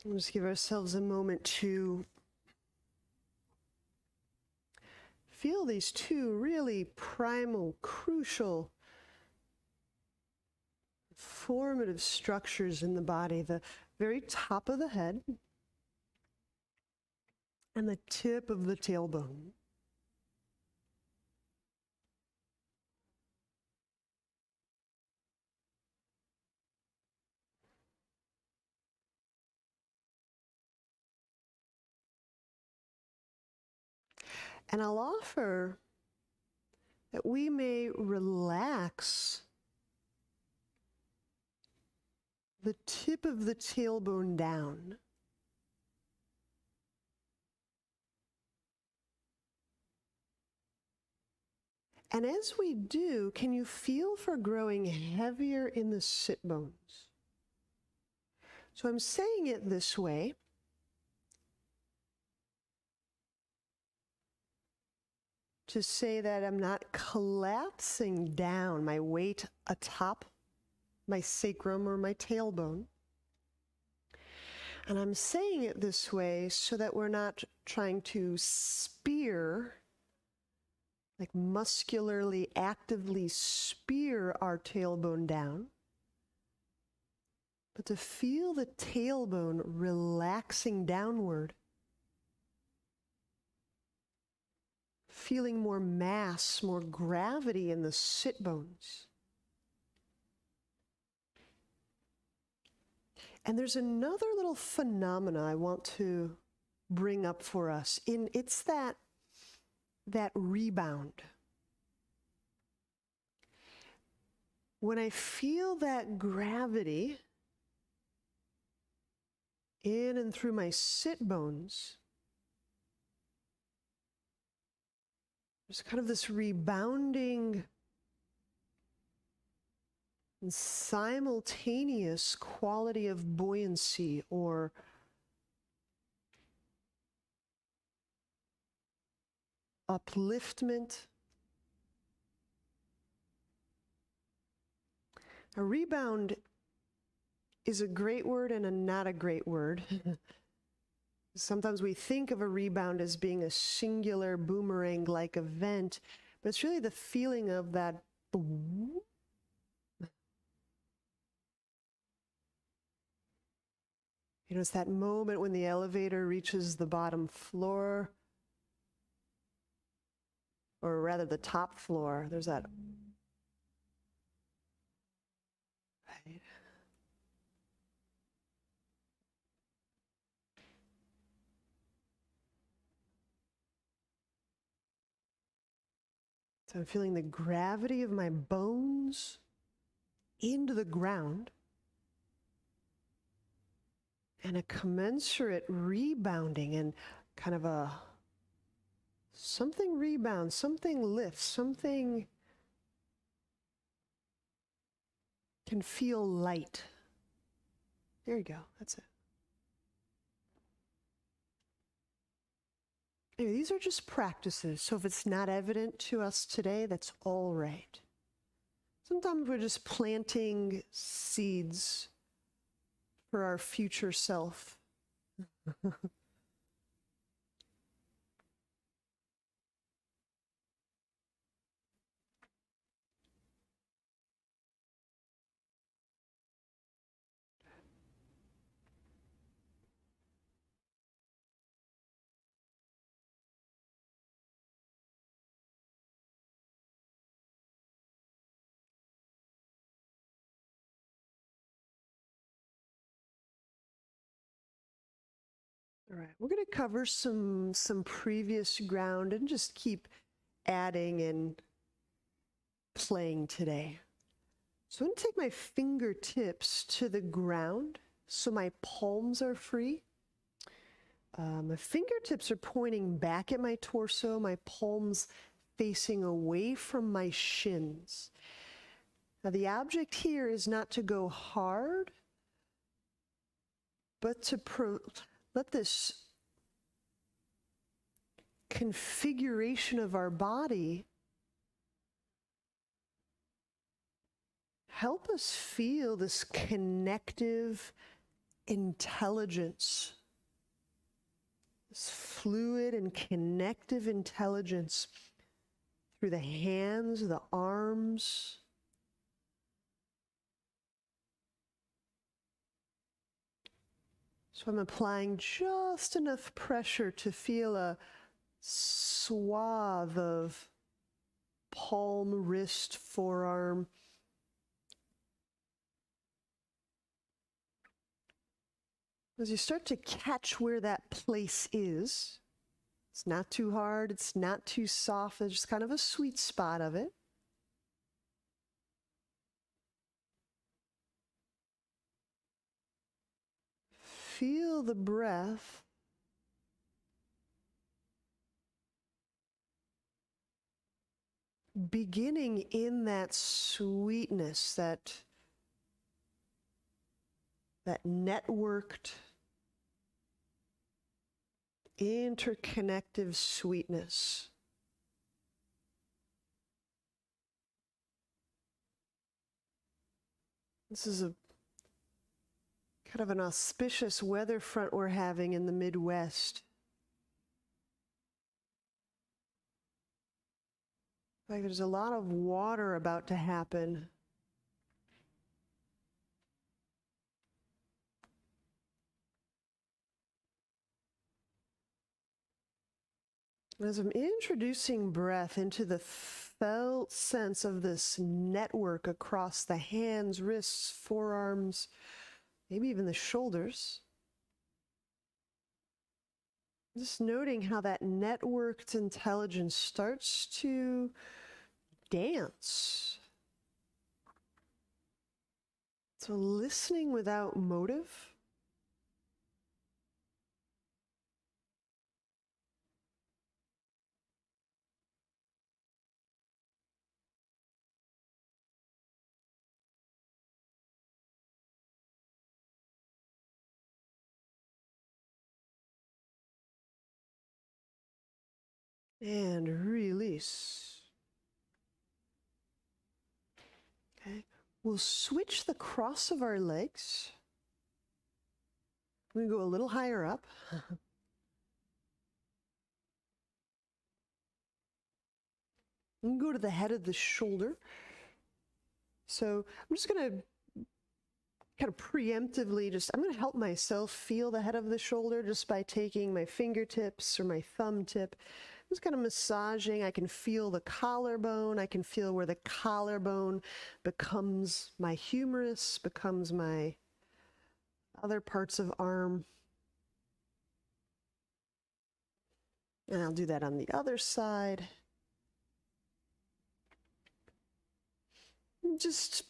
Let's give ourselves a moment to feel these two really primal, crucial, formative structures in the body, the very top of the head and the tip of the tailbone. And I'll offer that we may relax the tip of the tailbone down. And as we do, can you feel for growing heavier in the sit bones? So I'm saying it this way. To say that I'm not collapsing down my weight atop my sacrum or my tailbone. And I'm saying it this way so that we're not trying to spear, like muscularly, actively spear our tailbone down, but to feel the tailbone relaxing downward, feeling more mass, more gravity in the sit bones. And there's another little phenomena I want to bring up for us. It's that rebound. When I feel that gravity in and through my sit bones, there's kind of this rebounding and simultaneous quality of buoyancy or upliftment. A rebound is a great word and a not a great word. Sometimes we think of a rebound as being a singular boomerang-like event, but it's really the feeling of that boom. You know, it's that moment when the elevator reaches the bottom floor, or rather the top floor. There's that. Right. So I'm feeling the gravity of my bones into the ground and a commensurate rebounding and kind of a something rebounds, something lifts, something can feel light. There you go, that's it. Anyway, these are just practices, so if it's not evident to us today, that's all right. Sometimes we're just planting seeds for our future self. All right, we're going to cover some previous ground and just keep adding and playing today. So I'm going to take my fingertips to the ground so my palms are free. My fingertips are pointing back at my torso, my palms facing away from my shins. Now the object here is not to go hard, but to let this configuration of our body help us feel this connective intelligence, this fluid and connective intelligence through the hands, the arms. So I'm applying just enough pressure to feel a swath of palm, wrist, forearm. As you start to catch where that place is, it's not too hard, it's not too soft, it's just kind of a sweet spot of it. Feel the breath beginning in that sweetness, that networked, interconnective sweetness. This is a kind of an auspicious weather front we're having in the Midwest. Like there's a lot of water about to happen. As I'm introducing breath into the felt sense of this network across the hands, wrists, forearms, maybe even the shoulders, just noting how that networked intelligence starts to dance. So listening without motive. And release. Okay. We'll switch the cross of our legs. We go a little higher up. And go to the head of the shoulder. So I'm just going to kind of preemptively I'm going to help myself feel the head of the shoulder just by taking my fingertips or my thumb tip. Just kind of massaging. I can feel the collarbone. I can feel where the collarbone becomes my humerus, becomes my other parts of arm. And I'll do that on the other side. Just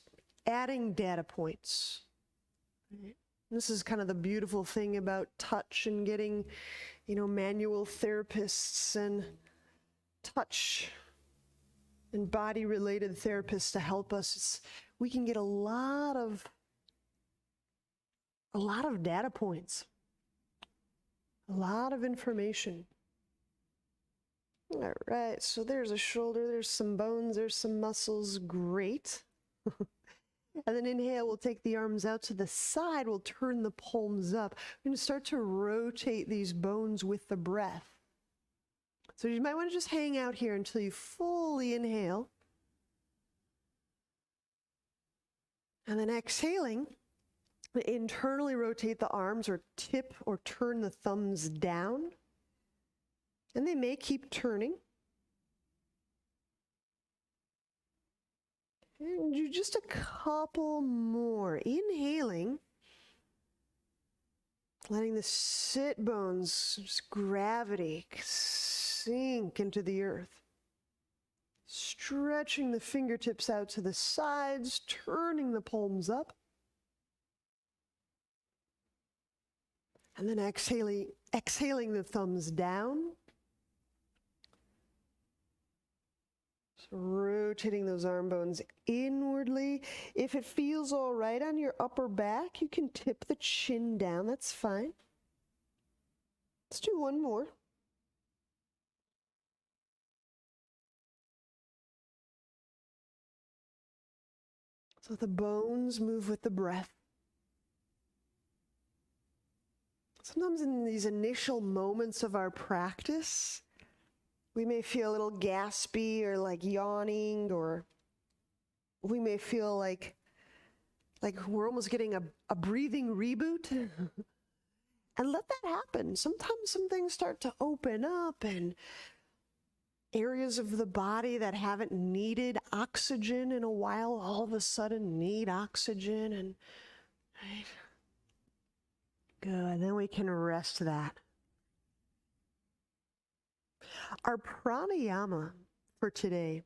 adding data points. This is kind of the beautiful thing about touch and getting, manual therapists and touch and body-related therapists to help us. We can get a lot of data points, a lot of information. All right, so there's a shoulder, there's some bones, there's some muscles, great. And then inhale, we'll take the arms out to the side, we'll turn the palms up. We're going to start to rotate these bones with the breath. So you might want to just hang out here until you fully inhale. And then exhaling, internally rotate the arms or tip or turn the thumbs down. And they may keep turning. And do just a couple more. Inhaling, letting the sit bones, just gravity, sink into the earth. Stretching the fingertips out to the sides, turning the palms up. And then exhaling the thumbs down. Rotating those arm bones inwardly. If it feels all right on your upper back, you can tip the chin down. That's fine. Let's do one more. So the bones move with the breath. Sometimes in these initial moments of our practice, we may feel a little gaspy or like yawning, or we may feel like we're almost getting a breathing reboot. And let that happen. Sometimes some things start to open up, and areas of the body that haven't needed oxygen in a while all of a sudden need oxygen, and right. Good. Then we can rest that. Our pranayama for today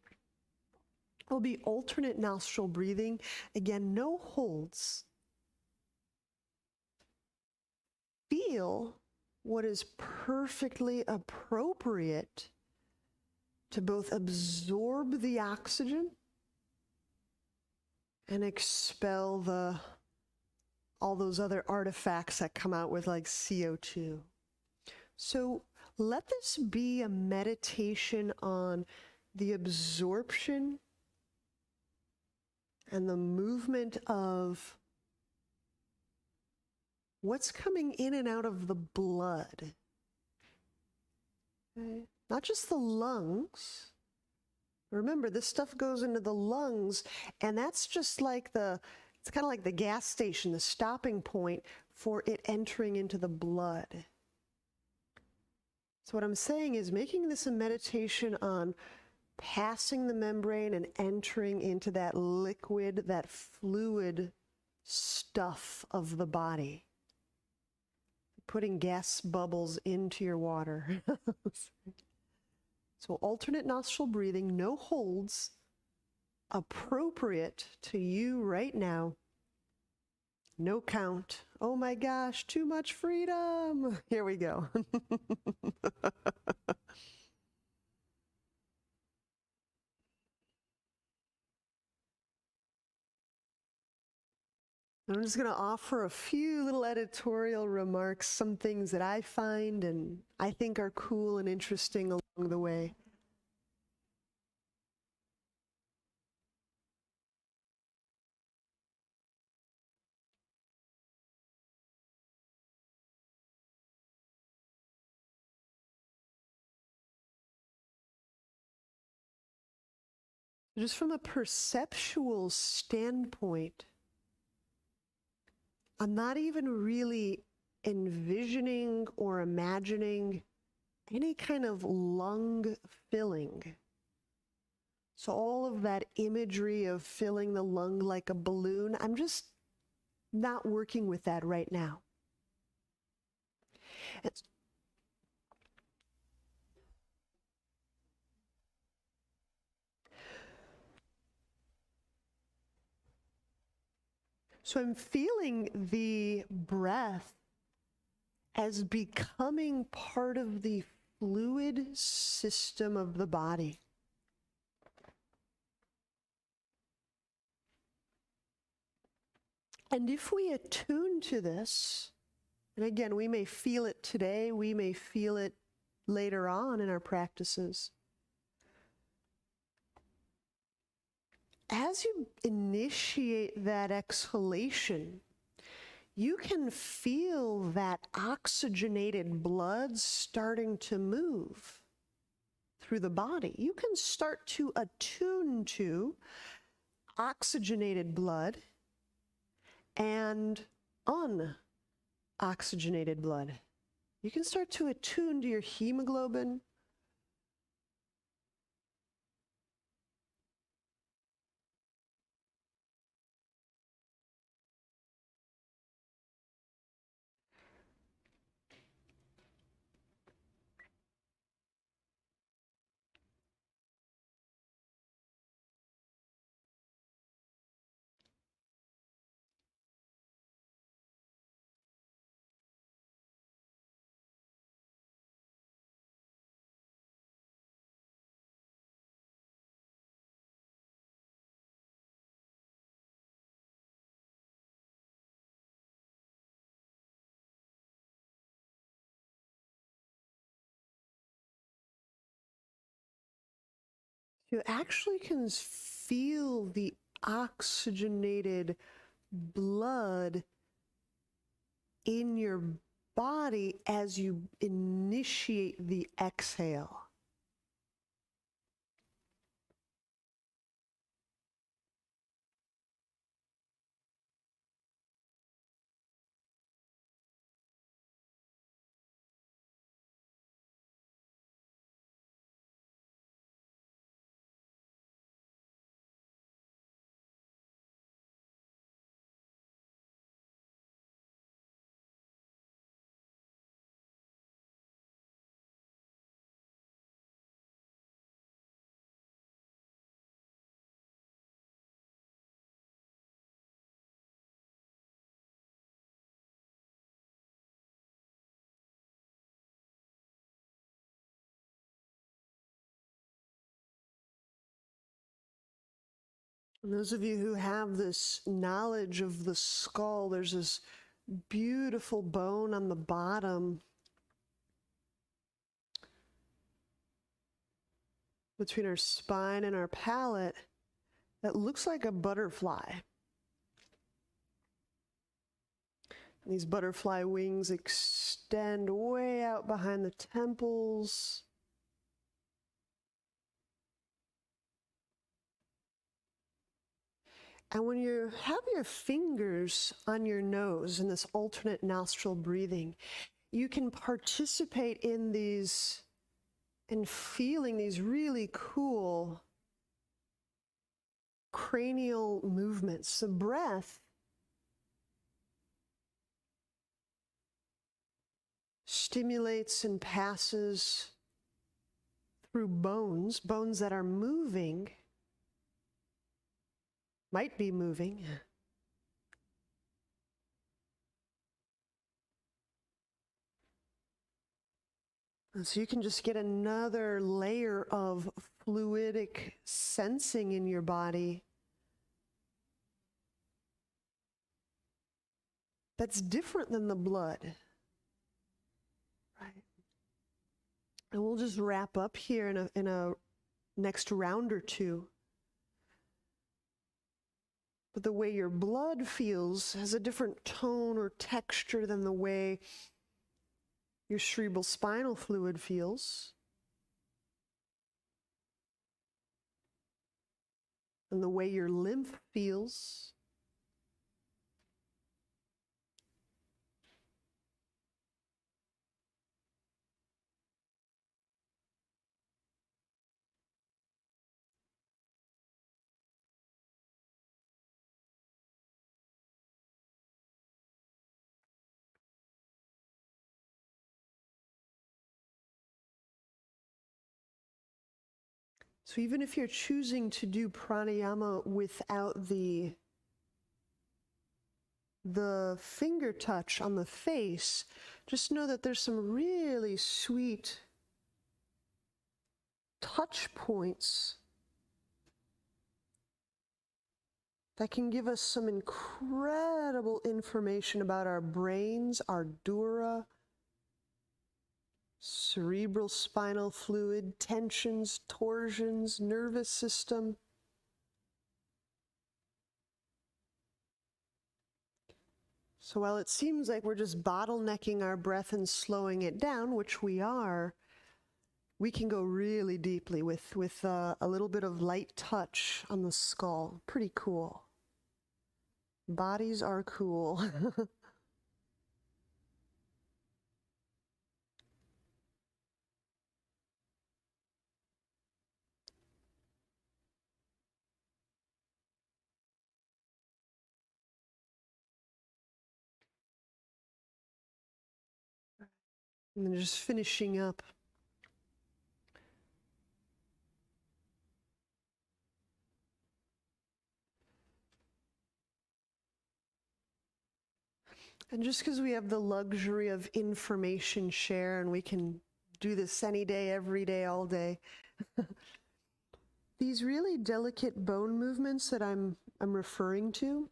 will be alternate nostril breathing. Again, no holds. Feel what is perfectly appropriate to both absorb the oxygen and expel all those other artifacts that come out with like CO2. So let this be a meditation on the absorption and the movement of what's coming in and out of the blood. Okay? Not just the lungs. Remember, this stuff goes into the lungs, and that's just like it's kind of like the gas station, the stopping point for it entering into the blood. So what I'm saying is making this a meditation on passing the membrane and entering into that liquid, that fluid stuff of the body. Putting gas bubbles into your water. So alternate nostril breathing, no holds, appropriate to you right now. No count. Oh my gosh, too much freedom. Here we go. I'm just going to offer a few little editorial remarks, some things that I find and I think are cool and interesting along the way. Just from a perceptual standpoint, I'm not even really envisioning or imagining any kind of lung filling. So all of that imagery of filling the lung like a balloon, I'm just not working with that right now. So I'm feeling the breath as becoming part of the fluid system of the body. And if we attune to this, and again, we may feel it today, we may feel it later on in our practices. As you initiate that exhalation, you can feel that oxygenated blood starting to move through the body. You can start to attune to oxygenated blood and unoxygenated blood. You can start to attune to your hemoglobin. You actually can feel the oxygenated blood in your body as you initiate the exhale. And those of you who have this knowledge of the skull, there's this beautiful bone on the bottom between our spine and our palate that looks like a butterfly. And these butterfly wings extend way out behind the temples. And when you have your fingers on your nose in this alternate nostril breathing, you can participate in these and feeling these really cool cranial movements. The breath stimulates and passes through bones that are moving, might be moving. And so you can just get another layer of fluidic sensing in your body that's different than the blood. Right. And we'll just wrap up here in a next round or two. But the way your blood feels has a different tone or texture than the way your cerebral spinal fluid feels. And the way your lymph feels. So even if you're choosing to do pranayama without the finger touch on the face, just know that there's some really sweet touch points that can give us some incredible information about our brains, our dura, cerebral spinal fluid, tensions, torsions, nervous system. So while it seems like we're just bottlenecking our breath and slowing it down, which we are, we can go really deeply with a little bit of light touch on the skull. Pretty cool. Bodies are cool. And then just finishing up. And just because we have the luxury of information share and we can do this any day, every day, all day, these really delicate bone movements that I'm referring to,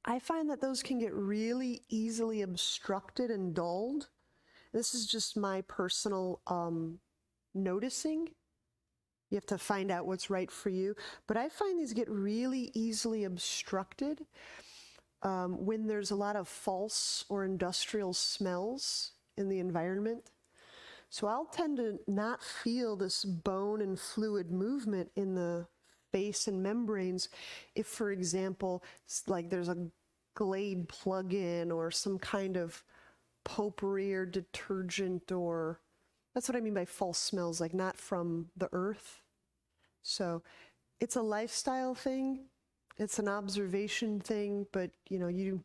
I find that those can get really easily obstructed and dulled. This is just my personal noticing. You have to find out what's right for you. But I find these get really easily obstructed when there's a lot of false or industrial smells in the environment. So I'll tend to not feel this bone and fluid movement in the face and membranes if, for example, like there's a Glade plug-in or some kind of potpourri or detergent, or that's what I mean by false smells, like not from the earth. So it's a lifestyle thing, it's an observation thing, but you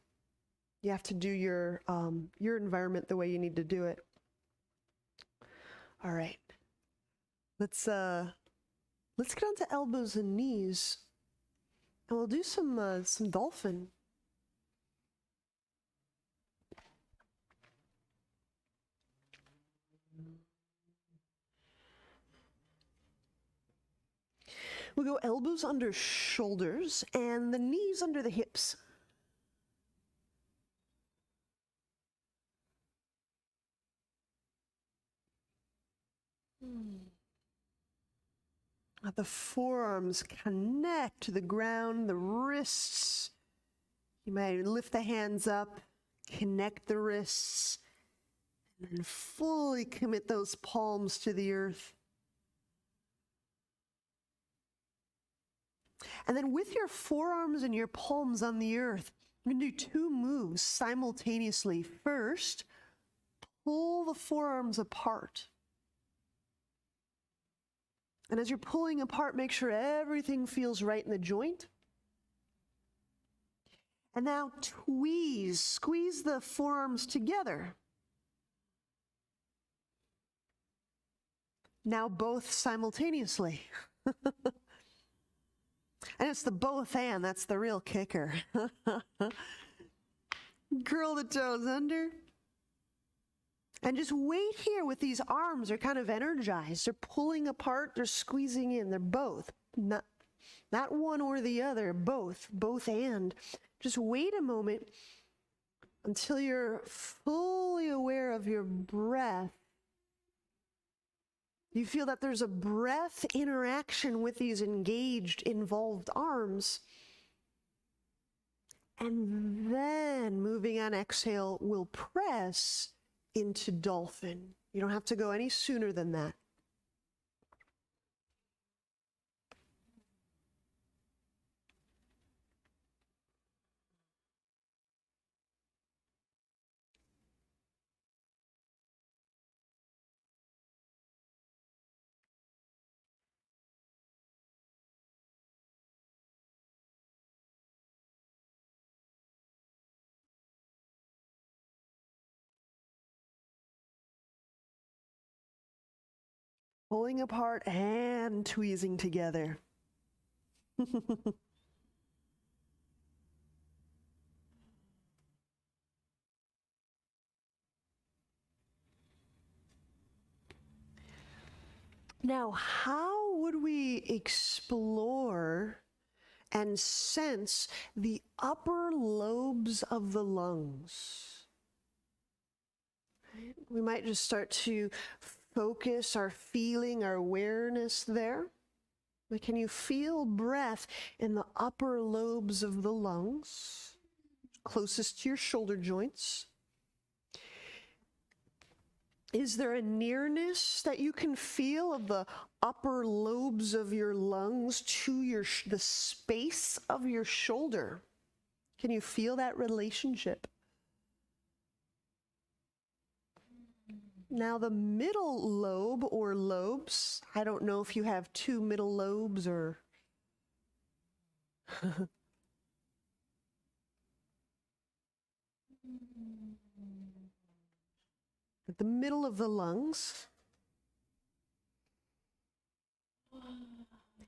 have to do your environment the way you need to do it. All right, let's get on to elbows and knees, and we'll do some dolphin. We'll go elbows under shoulders and the knees under the hips. The forearms connect to the ground, the wrists. You might lift the hands up, connect the wrists, and then fully commit those palms to the earth. And then with your forearms and your palms on the earth, you're going to do two moves simultaneously. First, pull the forearms apart. And as you're pulling apart, make sure everything feels right in the joint. And now tweeze, squeeze the forearms together. Now both simultaneously. And it's the both and, that's the real kicker. Curl the toes under. And just wait here with these arms. They're kind of energized. They're pulling apart, they're squeezing in. They're both. Not one or the other, both and. Just wait a moment until you're fully aware of your breath. You feel that there's a breath interaction with these engaged, involved arms. And then, moving on exhale, we'll press into dolphin. You don't have to go any sooner than that. Pulling apart and tweezing together. Now, how would we explore and sense the upper lobes of the lungs? We might just start to focus our feeling, our awareness there. But can you feel breath in the upper lobes of the lungs, closest to your shoulder joints? Is there a nearness that you can feel of the upper lobes of your lungs to the space of your shoulder? Can you feel that relationship? Now the middle lobe or lobes, I don't know if you have two middle lobes or at the middle of the lungs.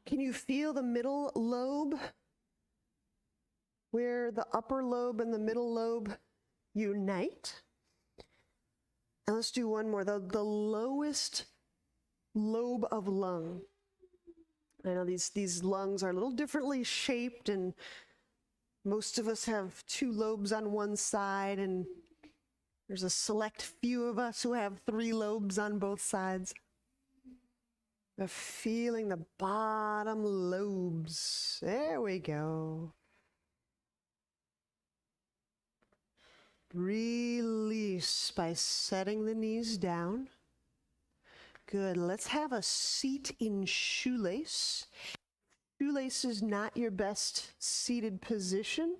Can you feel the middle lobe where the upper lobe and the middle lobe unite? And let's do one more, the lowest lobe of lung. I know these lungs are a little differently shaped, and most of us have two lobes on one side, and there's a select few of us who have three lobes on both sides. But feeling the bottom lobes. There we go. Release by setting the knees down. Good. Let's have a seat in shoelace. Shoelace is not your best seated position.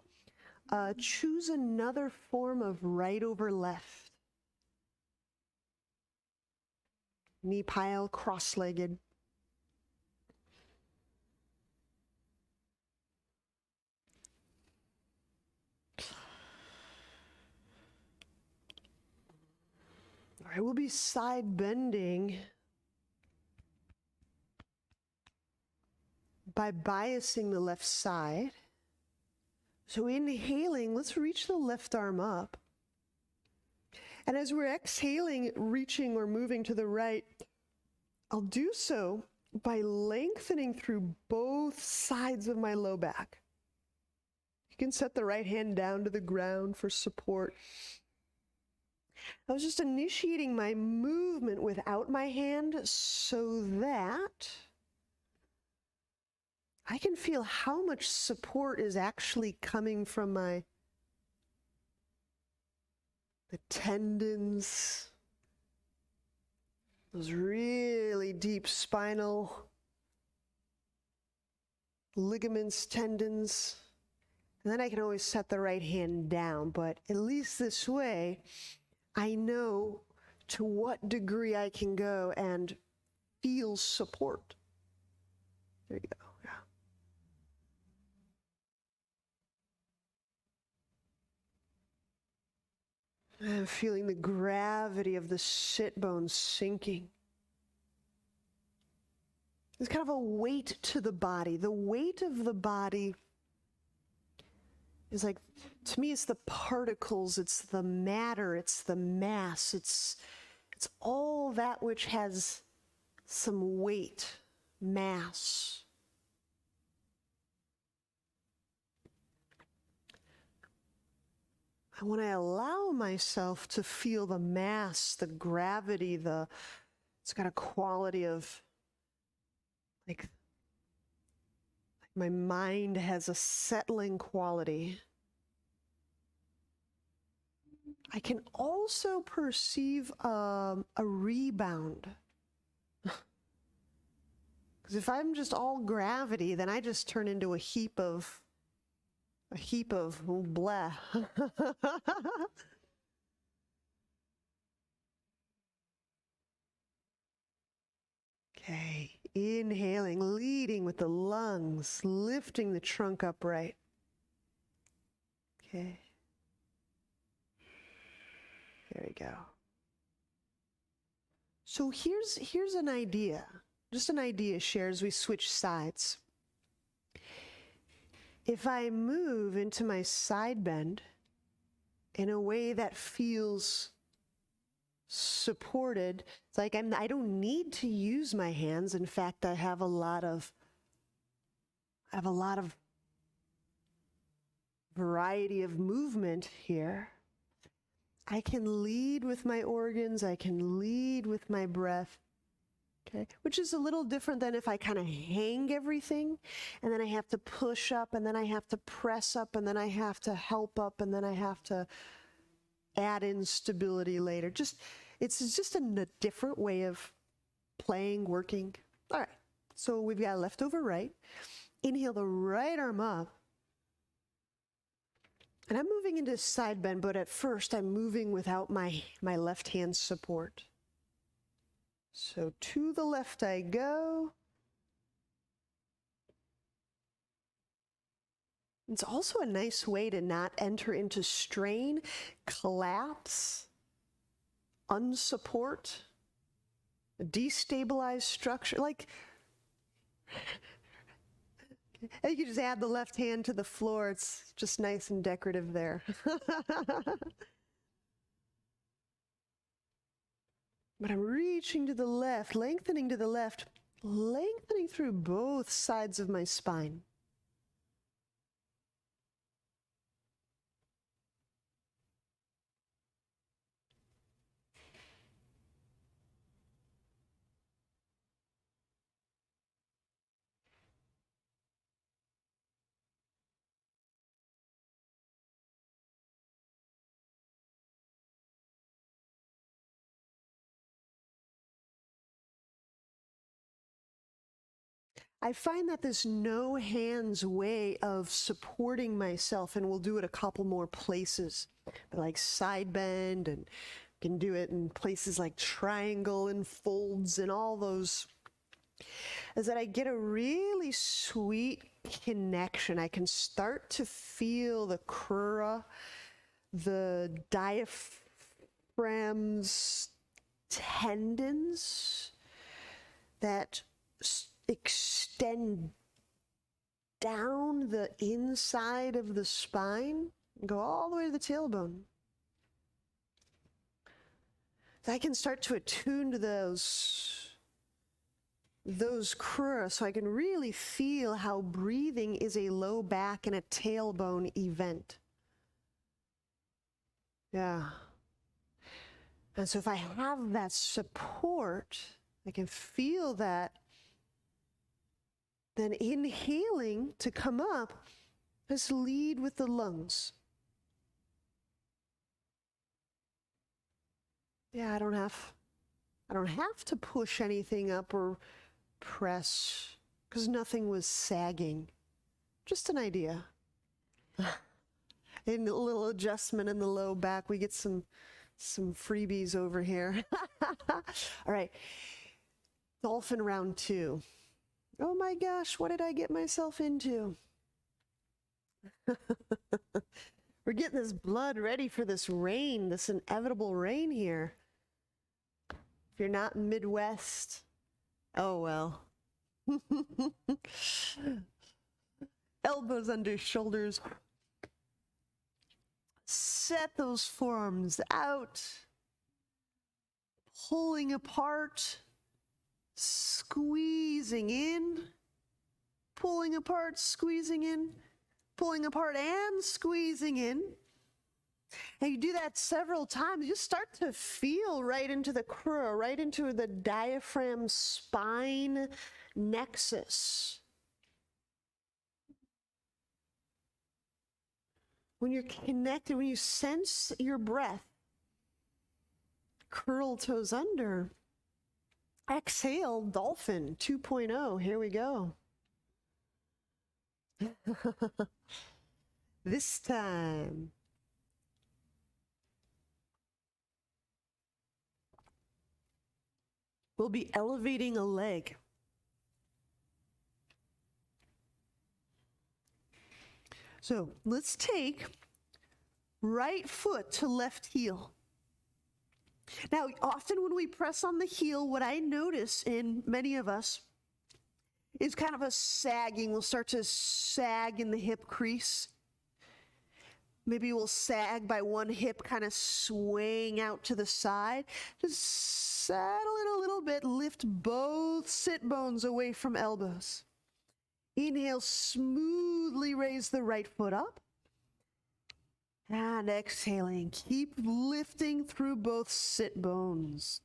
Choose another form of right over left. Knee pile, cross-legged. All right, we'll be side bending by biasing the left side. So inhaling, let's reach the left arm up. And as we're exhaling, reaching or moving to the right, I'll do so by lengthening through both sides of my low back. You can set the right hand down to the ground for support. I was just initiating my movement without my hand so that I can feel how much support is actually coming from the tendons, those really deep spinal ligaments, tendons. And then I can always set the right hand down, but at least this way, I know to what degree I can go and feel support. There you go. Yeah. I'm feeling the gravity of the sit bones sinking. There's kind of a weight to the body. The weight of the body is like, to me, it's the particles, it's the matter, it's the mass, it's all that which has some weight, mass. And when I allow myself to feel the mass, the gravity, it's got a quality of like my mind has a settling quality. I can also perceive a rebound. Because if I'm just all gravity, then I just turn into a heap of blah. Okay, inhaling, leading with the lungs, lifting the trunk upright. Okay. There we go. So here's an idea, just an idea shared as we switch sides. If I move into my side bend in a way that feels supported, it's like I don't need to use my hands. In fact, I have a lot of variety of movement here. I can lead with my organs, I can lead with my breath, okay? Which is a little different than if I kind of hang everything, and then I have to push up, and then I have to press up, and then I have to help up, and then I have to add in stability later. It's just a different way of playing, working. All right, so we've got left over right. Inhale the right arm up. And I'm moving into side bend, but at first I'm moving without my left hand support. So to the left I go. It's also a nice way to not enter into strain, collapse, unsupport, destabilize structure. Like, and you can just add the left hand to the floor. It's just nice and decorative there. But I'm reaching to the left, lengthening to the left, lengthening through both sides of my spine. I find that this no hands way of supporting myself, and we'll do it a couple more places, like side bend, and can do it in places like triangle and folds and all those, is that I get a really sweet connection. I can start to feel the crura, the diaphragm's tendons that extend down the inside of the spine and go all the way to the tailbone. So I can start to attune to those crura, so I can really feel how breathing is a low back and a tailbone event. Yeah. And so if I have that support, I can feel that. Then inhaling to come up, let's lead with the lungs. Yeah, I don't have to push anything up or press, because nothing was sagging. Just an idea. And a little adjustment in the low back. We get some freebies over here. All right. Dolphin Round Two. Oh my gosh, what did I get myself into? We're getting this blood ready for this rain, this inevitable rain here. If you're not Midwest, oh well. Elbows under shoulders. Set those forearms out. Pulling apart. Squeezing in. Pulling apart, squeezing in. Pulling apart and squeezing in. And you do that several times, you start to feel right into the crura, right into the diaphragm spine nexus. When you're connected, when you sense your breath, curl toes under. Exhale, Dolphin 2.0. Here we go. This time. We'll be elevating a leg. So let's take right foot to left heel. Now, often when we press on the heel, what I notice in many of us is kind of a sagging. We'll start to sag in the hip crease. Maybe we'll sag by one hip kind of swaying out to the side. Just settle in a little bit. Lift both sit bones away from elbows. Inhale, smoothly raise the right foot up. And exhaling, keep lifting through both sit bones.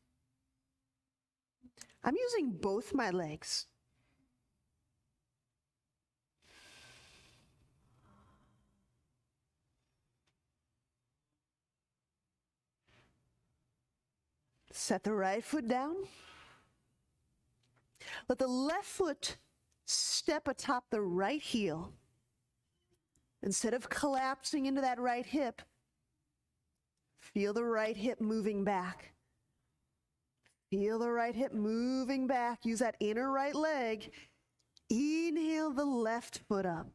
I'm using both my legs. Set the right foot down. Let the left foot step atop the right heel. Instead of collapsing into that right hip, feel the right hip moving back. Feel the right hip moving back. Use that inner right leg. Inhale the left foot up.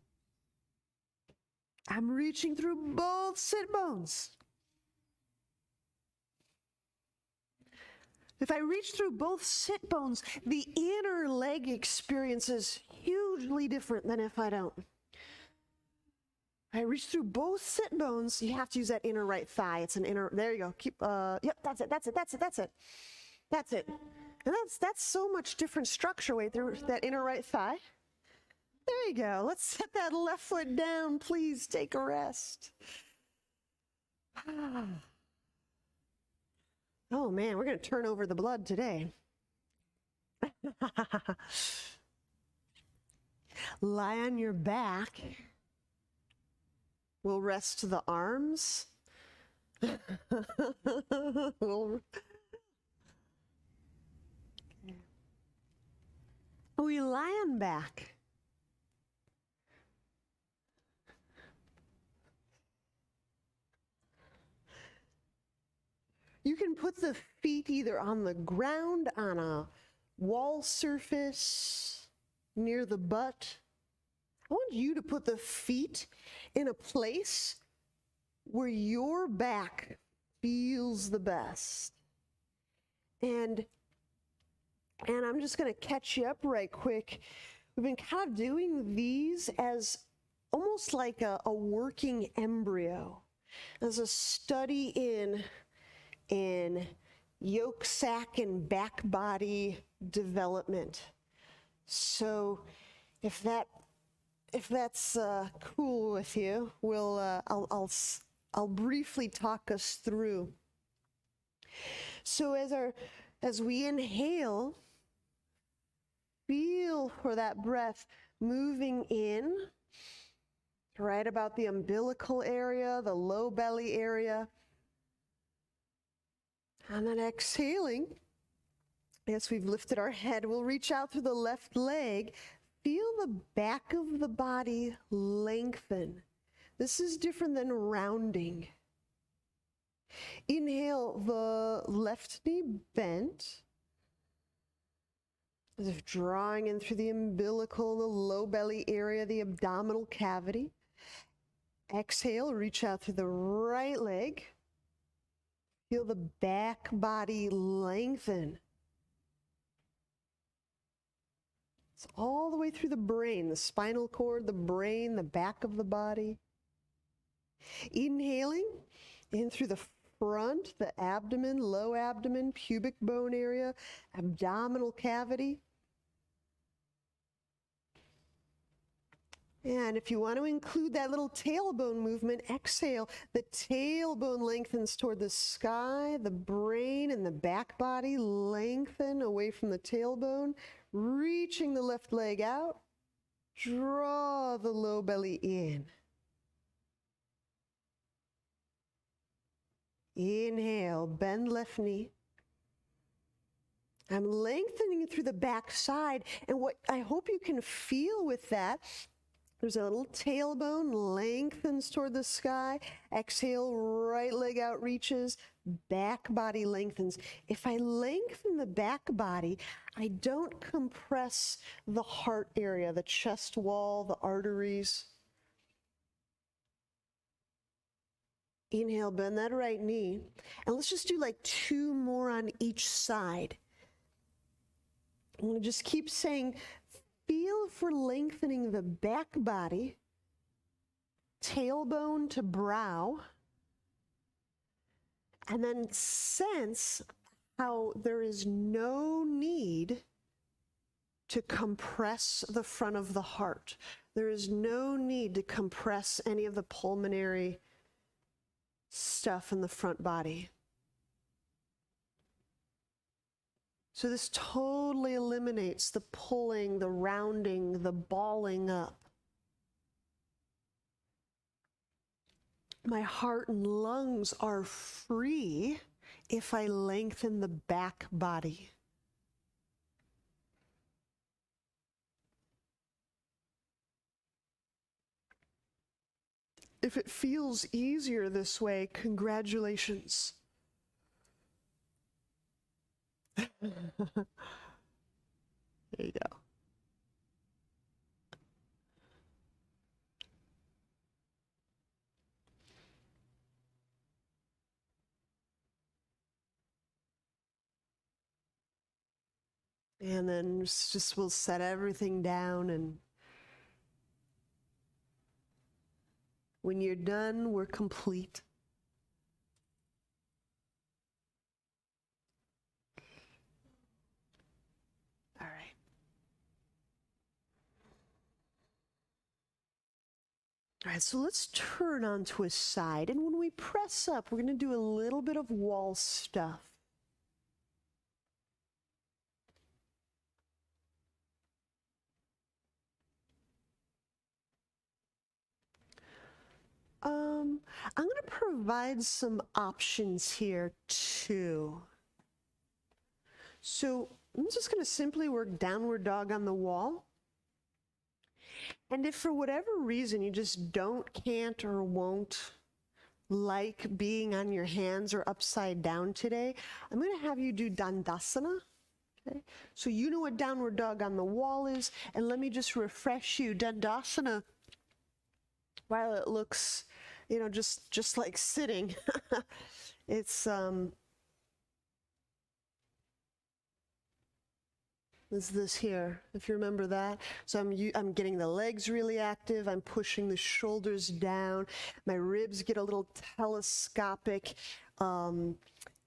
I'm reaching through both sit bones. If I reach through both sit bones, the inner leg experience is hugely different than if I don't. I reach through both sit bones. You have to use that inner right thigh. It's an inner, there you go. Keep, yep, that's it. That's it. And that's so much different structure. Wait, there, that inner right thigh. There you go. Let's set that left foot down. Please take a rest. Oh man, we're going to turn over the blood today. Lie on your back. We'll rest the arms. We lie on back. You can put the feet either on the ground, on a wall surface, near the butt. I want you to put the feet in a place where your back feels the best. And I'm just going to catch you up right quick. We've been kind of doing these as almost like a working embryo, as a study in yolk sac and back body development. So if that's cool with you, I'll briefly talk us through. So as we inhale, feel for that breath moving in right about the umbilical area, the low belly area. And then exhaling, as we've lifted our head, we'll reach out through the left leg. Feel the back of the body lengthen. This is different than rounding. Inhale, the left knee bent, as if drawing in through the umbilical, the low belly area, the abdominal cavity. Exhale, reach out through the right leg. Feel the back body lengthen. It's all the way through the brain, the spinal cord, the brain, the back of the body. Inhaling in through the front, the abdomen, low abdomen, pubic bone area, abdominal cavity. And if you want to include that little tailbone movement, exhale. The tailbone lengthens toward the sky, the brain and the back body lengthen away from the tailbone, reaching the left leg out. Draw the low belly in. Inhale, bend left knee. I'm lengthening through the back side, and what I hope you can feel with that, there's a little tailbone, lengthens toward the sky. Exhale, right leg out reaches, back body lengthens. If I lengthen the back body, I don't compress the heart area, the chest wall, the arteries. Inhale, bend that right knee. And let's just do like 2 more on each side. I'm going to just keep saying, feel for lengthening the back body, tailbone to brow, and then sense how there is no need to compress the front of the heart. There is no need to compress any of the pulmonary stuff in the front body. So this totally eliminates the pulling, the rounding, the balling up. My heart and lungs are free if I lengthen the back body. If it feels easier this way, congratulations. There you go. And then just we'll set everything down, and when you're done, we're complete. All right. All right, so let's turn onto a side. And when we press up, we're going to do a little bit of wall stuff. I'm going to provide some options here too. So I'm just going to simply work downward dog on the wall. And if for whatever reason you just can't, or won't like being on your hands or upside down today, I'm going to have you do Dandasana. Okay? So you know what downward dog on the wall is, and let me just refresh you. Dandasana, while it looks, just like sitting, it's is this here, if you remember that. So I'm getting the legs really active, I'm pushing the shoulders down, my ribs get a little telescopic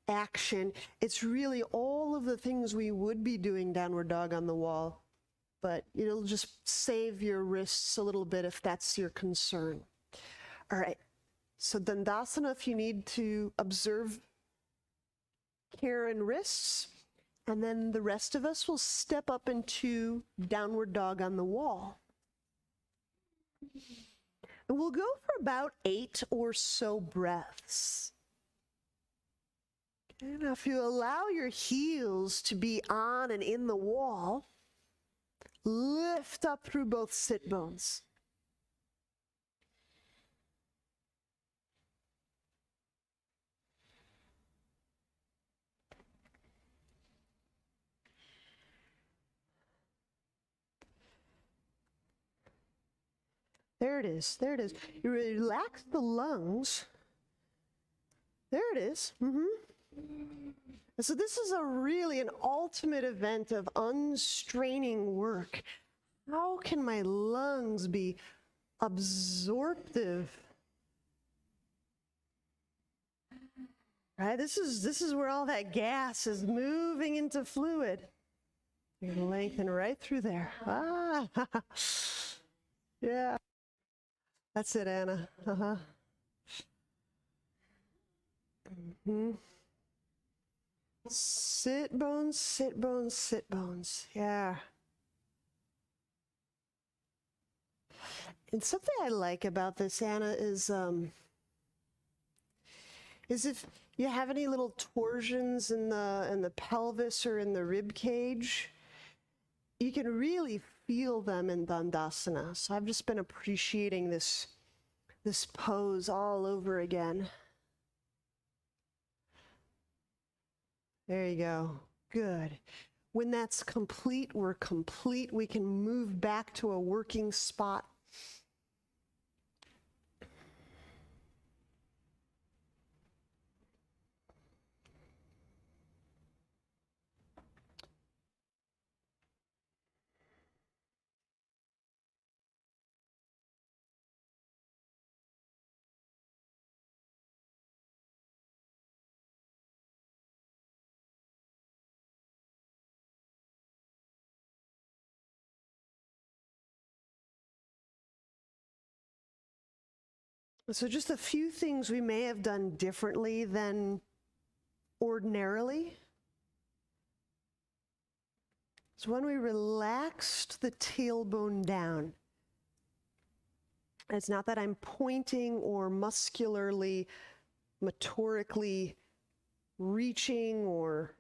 action. It's really all of the things we would be doing downward dog on the wall, but it'll just save your wrists a little bit if that's your concern. All right, so Dandasana, if you need to observe care and wrists, and then the rest of us will step up into downward dog on the wall. And we'll go for about 8 or so breaths. Okay, now if you allow your heels to be on and in the wall, lift up through both sit bones. There it is, there it is. You relax the lungs. There it is. And so this is really an ultimate event of unstraining work. How can my lungs be absorptive? Right? This is where all that gas is moving into fluid. You're gonna lengthen right through there. Ah, yeah. That's it, Anna. Sit bones, sit bones, sit bones. Yeah. And something I like about this, Anna, is if you have any little torsions in the pelvis or in the rib cage, you can really feel them in Dandasana. So I've just been appreciating this pose all over again. There you go. Good. When that's complete, we're complete. We can move back to a working spot. So just a few things we may have done differently than ordinarily. So when we relaxed the tailbone down, it's not that I'm pointing or muscularly, motorically reaching or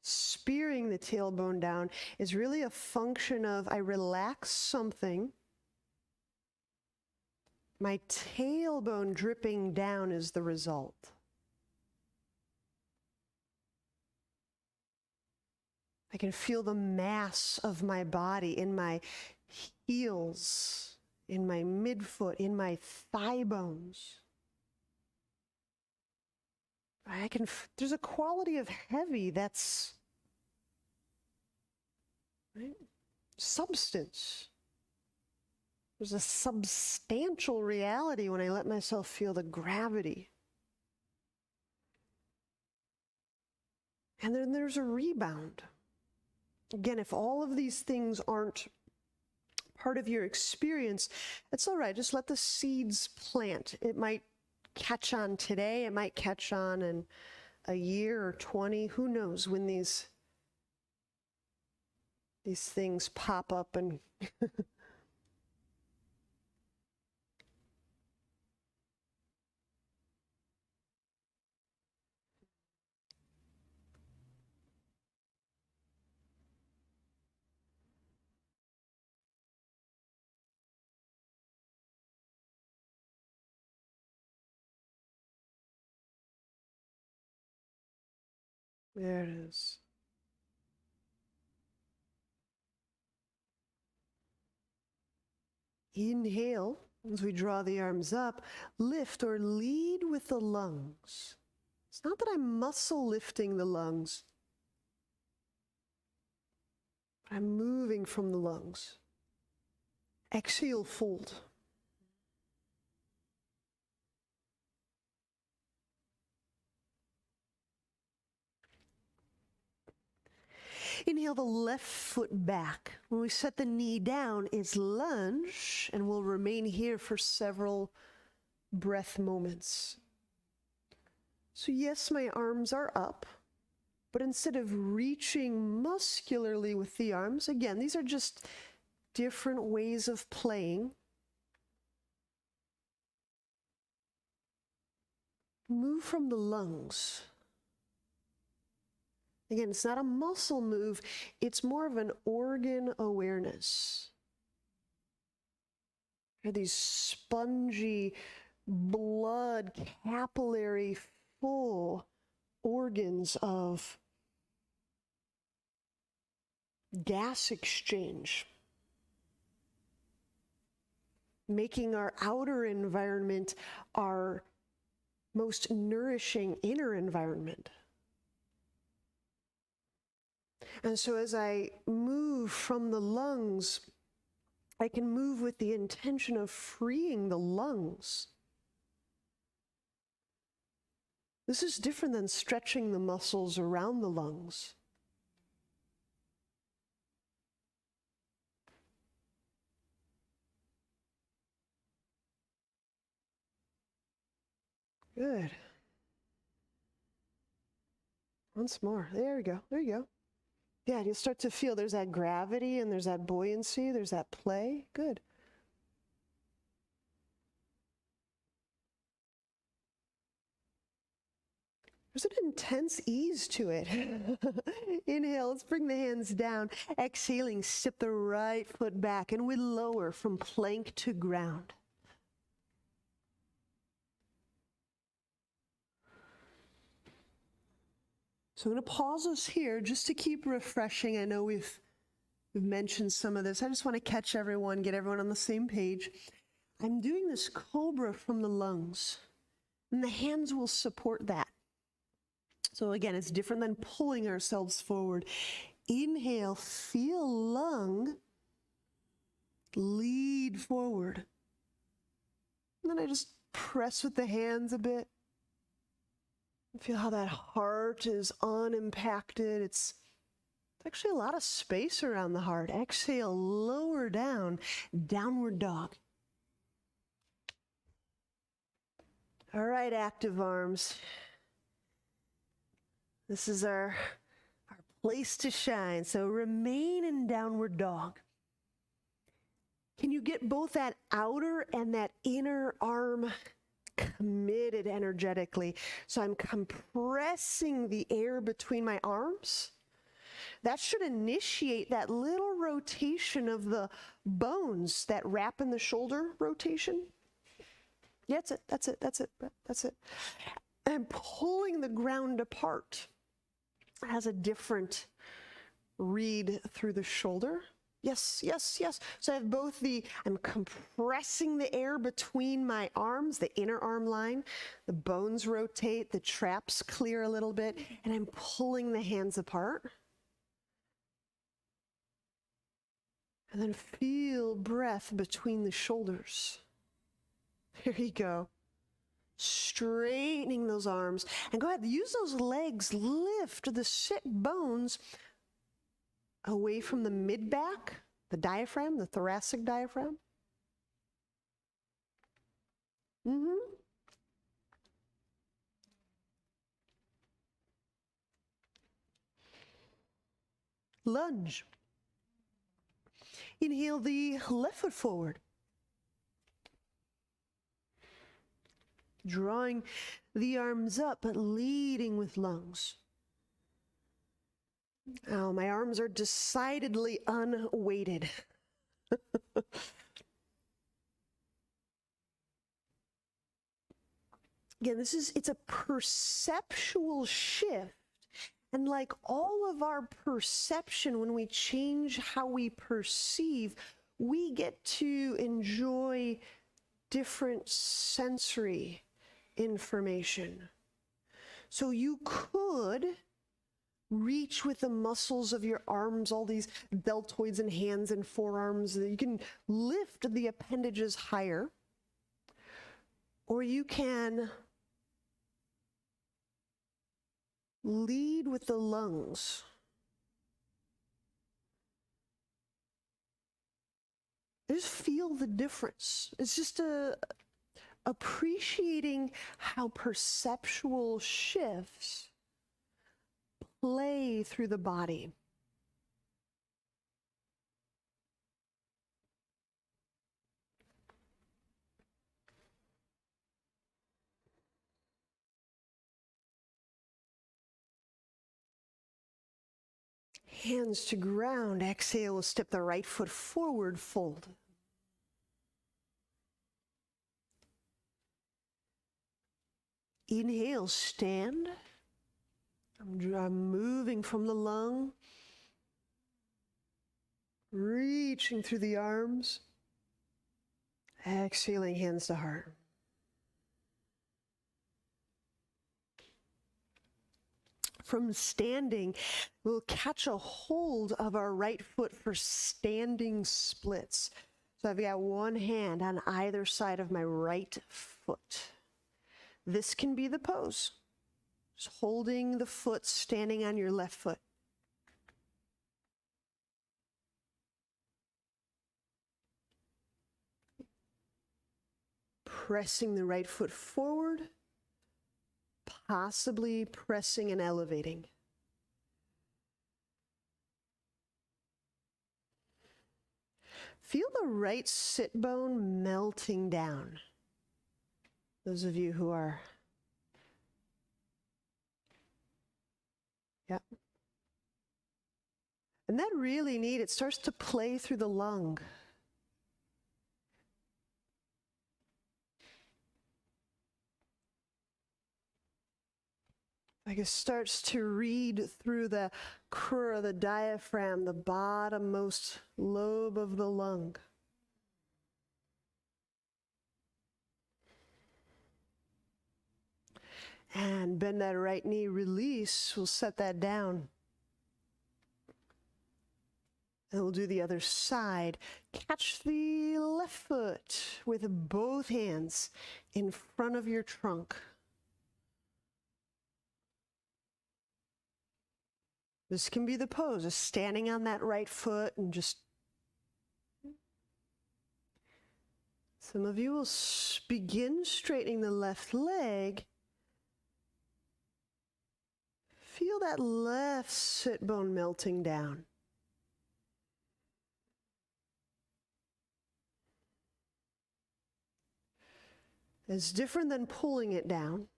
spearing the tailbone down. It's really a function of I relax something, my tailbone dripping down is the result. I can feel the mass of my body in my heels, in my midfoot, in my thigh bones. There's a quality of heavy that's, right? Substance. There's a substantial reality when I let myself feel the gravity. And then there's a rebound. Again, if all of these things aren't part of your experience, it's all right. Just let the seeds plant. It might catch on today. It might catch on in a year or 20. Who knows when these things pop up and There it is. Inhale, as we draw the arms up, lift or lead with the lungs. It's not that I'm muscle lifting the lungs, but I'm moving from the lungs. Exhale, fold. Inhale the left foot back. When we set the knee down, it's lunge, and we'll remain here for several breath moments. So yes, my arms are up, but instead of reaching muscularly with the arms, again, these are just different ways of playing. Move from the lungs. Again, it's not a muscle move, it's more of an organ awareness. There are these spongy, blood, capillary, full organs of gas exchange, making our outer environment our most nourishing inner environment. And so as I move from the lungs, I can move with the intention of freeing the lungs. This is different than stretching the muscles around the lungs. Good. Once more. There we go. There you go. Yeah, you'll start to feel there's that gravity and there's that buoyancy, there's that play. Good. There's an intense ease to it. Inhale, let's bring the hands down. Exhaling, step the right foot back and we lower from plank to ground. So I'm going to pause us here just to keep refreshing. I know we've mentioned some of this. I just want to catch everyone, get everyone on the same page. I'm doing this cobra from the lungs, and the hands will support that. So again, it's different than pulling ourselves forward. Inhale, feel lung, lead forward. And then I just press with the hands a bit. Feel how that heart is unimpacted. It's actually a lot of space around the heart. Exhale, lower down, downward dog. All right, active arms. This is our place to shine. So remain in downward dog. Can you get both that outer and that inner arm committed energetically? So I'm compressing the air between my arms. That should initiate that little rotation of the bones that wrap in the shoulder rotation. Yeah, that's it, that's it, that's it, that's it. I'm pulling the ground apart. It has a different read through the shoulder. Yes, yes, yes. So I have both I'm compressing the air between my arms, the inner arm line, the bones rotate, the traps clear a little bit, and I'm pulling the hands apart. And then feel breath between the shoulders. There you go. Straightening those arms. And go ahead, use those legs, lift the sit bones away from the mid-back, the diaphragm, the thoracic diaphragm. Lunge. Inhale the left foot forward. Drawing the arms up, but leading with lungs. Oh, my arms are decidedly unweighted. Again, it's a perceptual shift And like all of our perception, when we change how we perceive, we get to enjoy different sensory information. So you could reach with the muscles of your arms, all these deltoids and hands and forearms. You can lift the appendages higher, or you can lead with the lungs. Just feel the difference. It's just appreciating how perceptual shifts play through the body. Hands to ground. Exhale, we'll step the right foot forward, fold. Inhale, stand. I'm moving from the lung, reaching through the arms. Exhaling, hands to heart. From standing, we'll catch a hold of our right foot for standing splits. So I've got one hand on either side of my right foot. This can be the pose. Just holding the foot, standing on your left foot. Pressing the right foot forward. Possibly pressing and elevating. Feel the right sit bone melting down. Those of you who are, yeah. And that really neat, it starts to play through the lung. Like it starts to read through the crura, the diaphragm, the bottommost lobe of the lung. And bend that right knee, release, we'll set that down. And we'll do the other side. Catch the left foot with both hands in front of your trunk. This can be the pose of standing on that right foot and just, some of you will begin straightening the left leg. Feel that left sit bone melting down. It's different than pulling it down.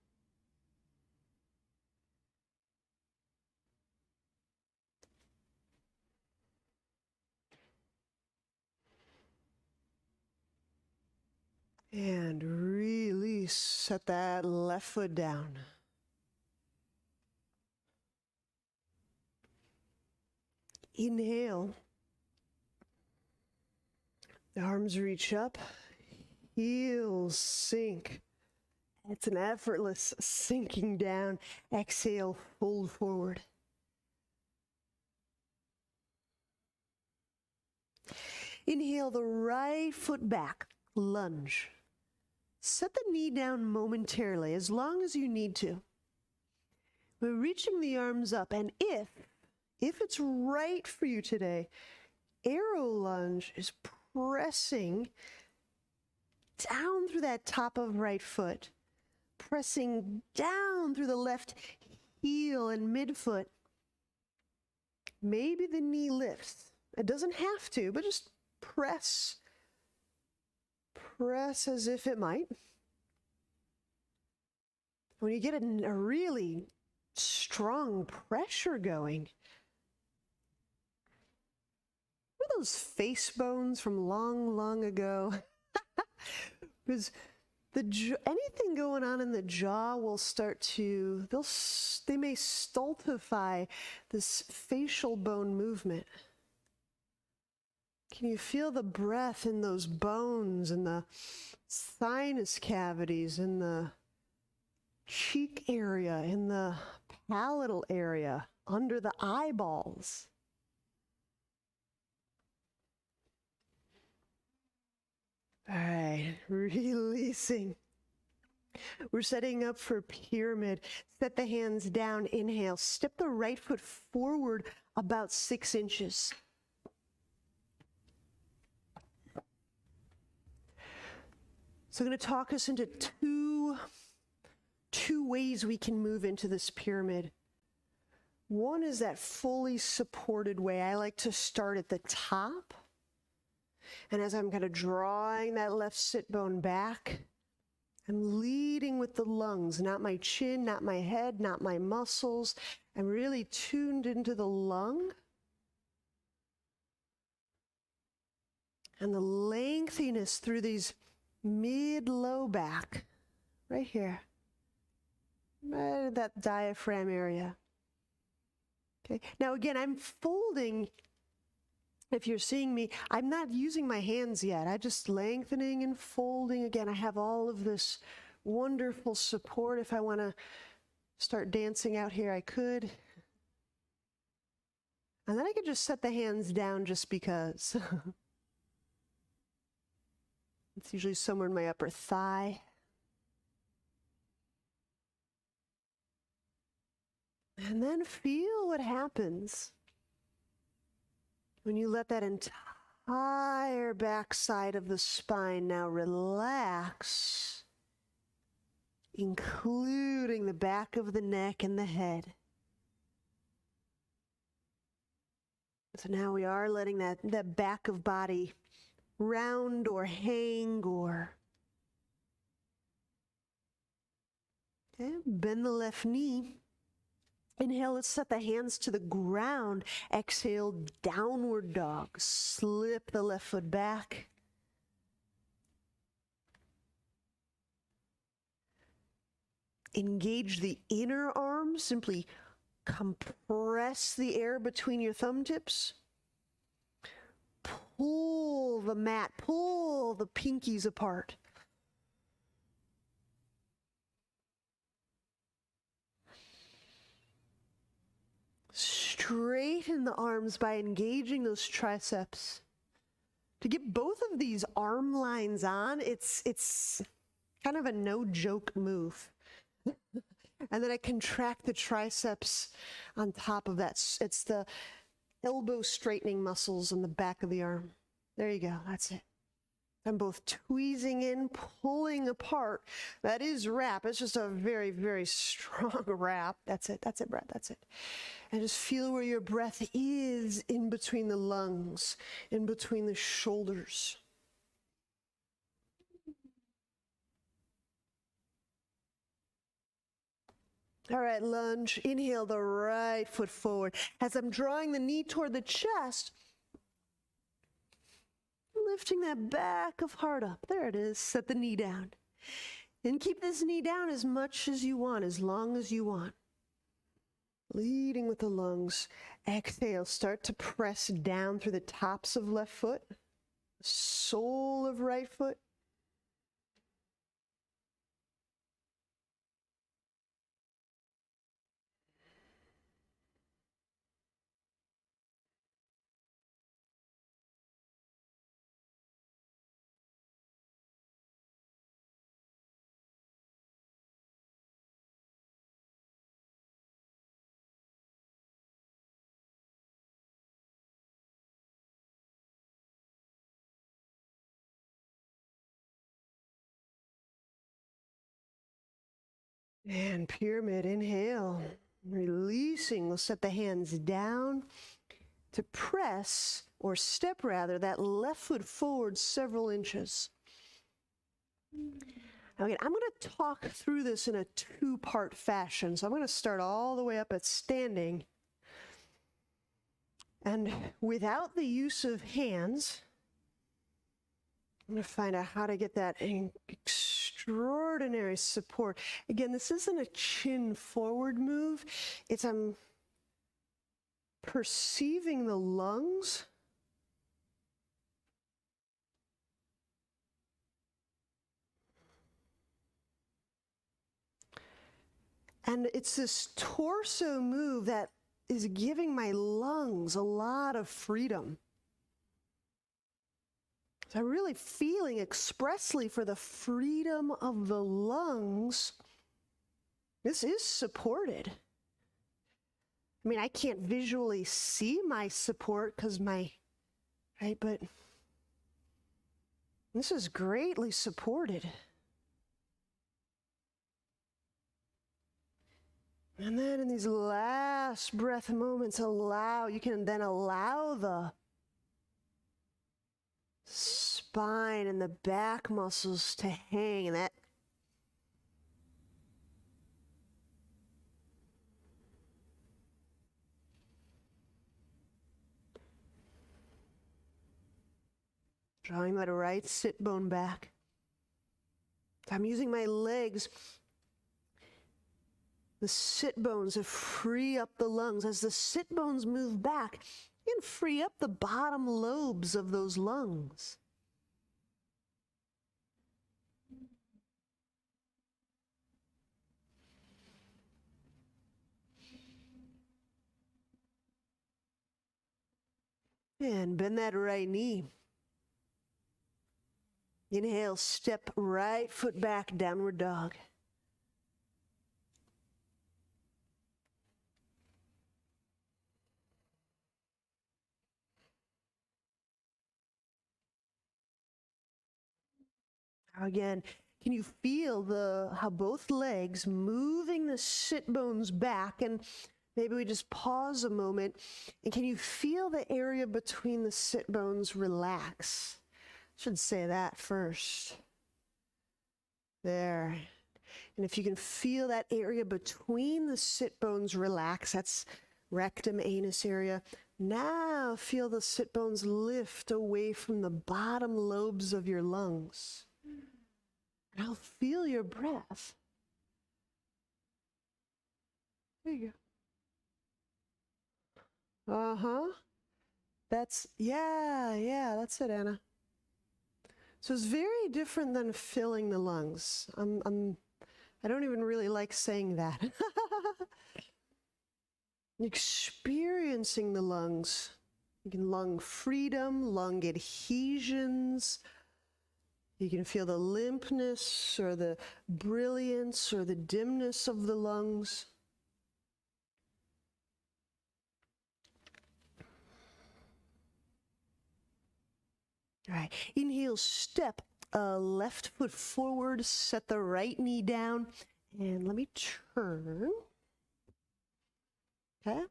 And release, set that left foot down. Inhale. The arms reach up, heels sink. It's an effortless sinking down. Exhale, fold forward. Inhale the right foot back, lunge. Set the knee down momentarily, as long as you need to. We're reaching the arms up, and if it's right for you today, arrow lunge is pressing down through that top of right foot, pressing down through the left heel and midfoot. Maybe the knee lifts. It doesn't have to, but just press. Press as if it might. When you get a really strong pressure going, what are those face bones from long, long ago? Because Anything going on in the jaw will start to, they may stultify this facial bone movement. Can you feel the breath in those bones, in the sinus cavities, in the cheek area, in the palatal area, under the eyeballs? All right, releasing. We're setting up for pyramid. Set the hands down, inhale. Step the right foot forward about 6 inches. So I'm going to talk us into two ways we can move into this pyramid. One is that fully supported way. I like to start at the top. And as I'm kind of drawing that left sit bone back, I'm leading with the lungs, not my chin, not my head, not my muscles. I'm really tuned into the lung. And the lengthiness through these mid-low back, right here, right at that diaphragm area. Okay. Now again, I'm folding. If you're seeing me, I'm not using my hands yet. I'm just lengthening and folding. Again, I have all of this wonderful support. If I want to start dancing out here, I could. And then I could just set the hands down just because. It's usually somewhere in my upper thigh. And then feel what happens when you let that entire backside of the spine now relax, including the back of the neck and the head. So now we are letting that back of body round or hang or okay, bend the left knee. Inhale, let's set the hands to the ground. Exhale, downward dog. Slip the left foot back. Engage the inner arm. Simply compress the air between your thumb tips. Pull the mat, pull the pinkies apart. Straighten the arms by engaging those triceps. To get both of these arm lines on, it's kind of a no-joke move. And then I contract the triceps on top of that. It's the elbow straightening muscles in the back of the arm. There you go, that's it. I'm both tweezing in, pulling apart. That is wrap. It's just a very, very strong wrap. That's it, Brett, that's it. And just feel where your breath is in between the lungs, in between the shoulders. All right, lunge. Inhale the right foot forward. As I'm drawing the knee toward the chest, lifting that back of heart up. There it is. Set the knee down. And keep this knee down as much as you want, as long as you want. Leading with the lungs. Exhale, start to press down through the tops of left foot, sole of right foot. And pyramid, inhale, releasing. We'll set the hands down to press, or step rather, that left foot forward several inches. Okay, I'm going to talk through this in a two-part fashion. So I'm going to start all the way up at standing. And without the use of hands, I'm going to find out how to get that extreme extraordinary support. Again, this isn't a chin forward move. It's I'm perceiving the lungs. And it's this torso move that is giving my lungs a lot of freedom. So I'm really feeling expressly for the freedom of the lungs. This is supported. I mean, I can't visually see my support because right, but this is greatly supported. And then in these last breath moments, you can then allow the spine and the back muscles to hang, and that drawing that right sit bone back. I'm using my legs, the sit bones, to free up the lungs. As the sit bones move back, you can free up the bottom lobes of those lungs. And bend that right knee. Inhale, step right foot back, downward dog. Again, can you feel how both legs moving the sit bones back? And maybe we just pause a moment. And can you feel the area between the sit bones relax? Should say that first. There. And if you can feel that area between the sit bones relax, that's rectum, anus area. Now feel the sit bones lift away from the bottom lobes of your lungs. Now feel your breath. There you go. Uh-huh. That's it, Anna. So it's very different than filling the lungs. I don't even really like saying that. Experiencing the lungs. You can lung freedom, lung adhesions. You can feel the limpness or the brilliance or the dimness of the lungs. All right, inhale, step left foot forward, set the right knee down, and let me turn. Okay,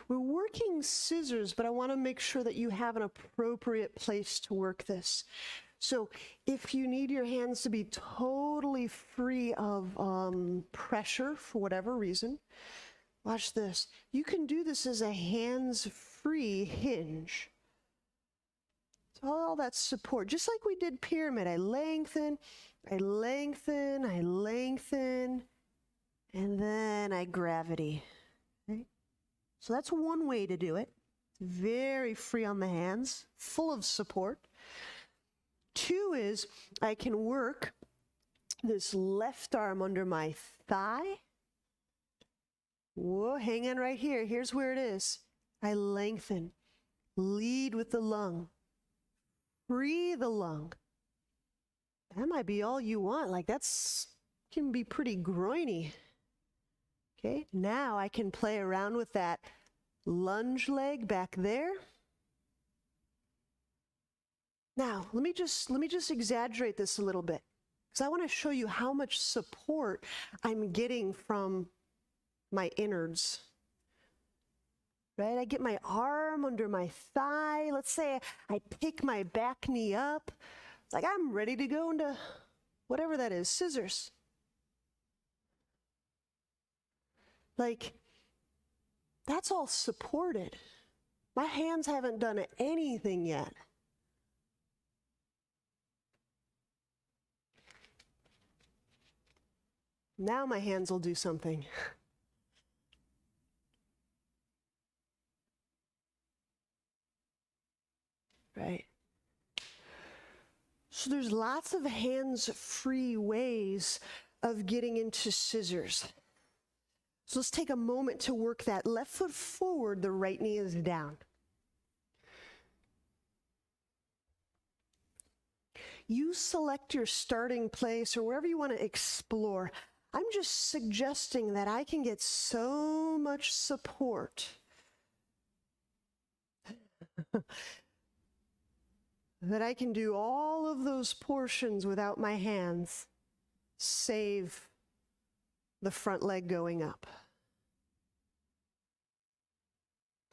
we're working scissors, but I want to make sure that you have an appropriate place to work this. So if you need your hands to be totally free of pressure for whatever reason, watch this. You can do this as a hands-free hinge. All that support, just like we did pyramid. I lengthen, I lengthen, I lengthen, and then I gravity. Okay? So that's one way to do it. Very free on the hands, full of support. Two is I can work this left arm under my thigh. Whoa, hang on right here. Here's where it is. I lengthen, lead with the lung. Free the lung. That might be all you want. Like can be pretty groiny. Okay, now I can play around with that lunge leg back there. Now, let me just exaggerate this a little bit, because I want to show you how much support I'm getting from my innards. Right? I get my arm under my thigh. Let's say I pick my back knee up. It's like I'm ready to go into whatever that is, scissors. Like, that's all supported. My hands haven't done anything yet. Now my hands will do something. Right? So there's lots of hands-free ways of getting into scissors. So let's take a moment to work that left foot forward, the right knee is down. You select your starting place or wherever you want to explore. I'm just suggesting that I can get so much support that I can do all of those portions without my hands, save the front leg going up.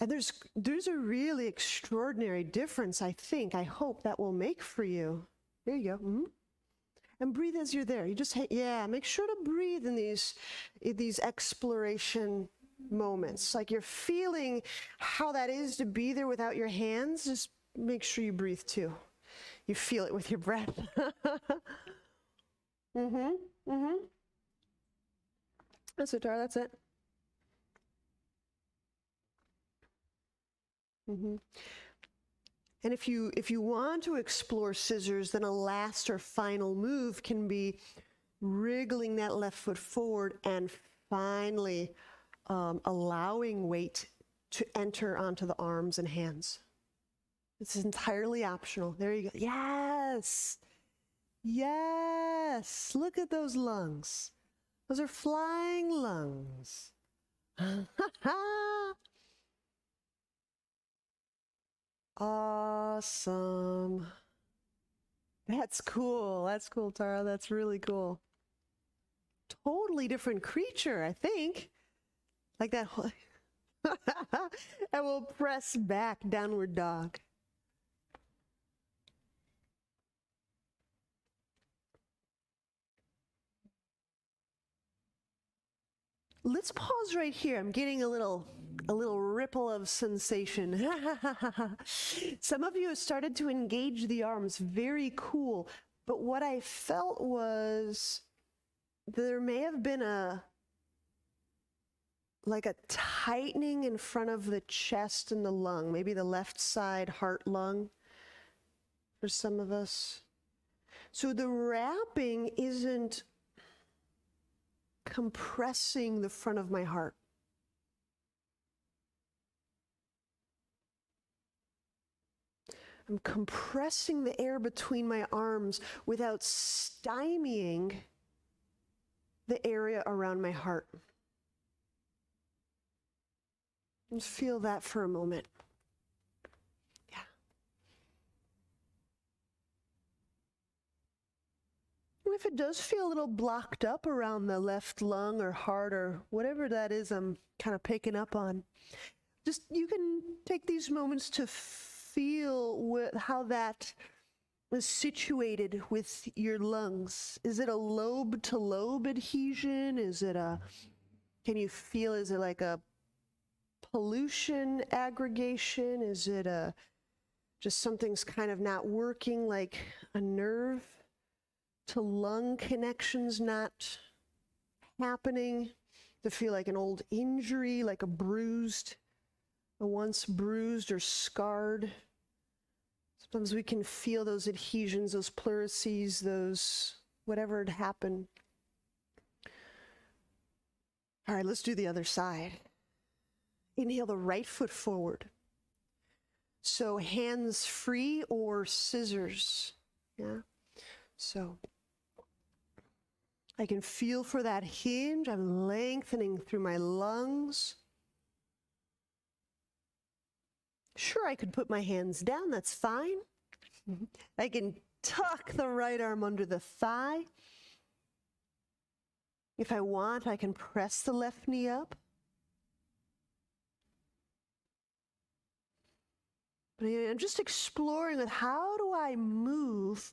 And there's a really extraordinary difference, I hope that will make for you. There you go. Mm-hmm. And breathe as you're there. You just, make sure to breathe in these exploration moments. Like you're feeling how that is to be there without your hands. Just make sure you breathe too. You feel it with your breath. That's it, Tara, that's it. And if you want to explore scissors, then a last or final move can be wriggling that left foot forward and finally allowing weight to enter onto the arms and hands. This is entirely optional. There you go. Yes. Yes. Look at those lungs. Those are flying lungs. Awesome. That's cool. That's cool, Tara. That's really cool. Totally different creature, I think. Like that. And we'll press back, downward dog. Let's pause right here. I'm getting a little ripple of sensation. Some of you have started to engage the arms. Very cool. But what I felt was there may have been a tightening in front of the chest and the lung, maybe the left side heart lung for some of us. So the wrapping isn't compressing the front of my heart. I'm compressing the air between my arms without stymieing the area around my heart. Just feel that for a moment. Yeah. And if it does feel a little blocked up around the left lung or heart or whatever that is I'm kind of picking up on, just you can take these moments to feel how that is situated with your lungs. Is it a lobe to lobe adhesion? Is it can you feel, is it like a pollution aggregation? Is it just something's kind of not working, like a nerve to lung connections not happening? To feel like an old injury, like a once bruised or scarred. Sometimes we can feel those adhesions, those pleurisy, those whatever had happened. All right, let's do the other side. Inhale the right foot forward. So hands free or scissors. Yeah. So I can feel for that hinge. I'm lengthening through my lungs. Sure, I could put my hands down, that's fine. I can tuck the right arm under the thigh. If I want, I can press the left knee up. But I'm just exploring with how do I move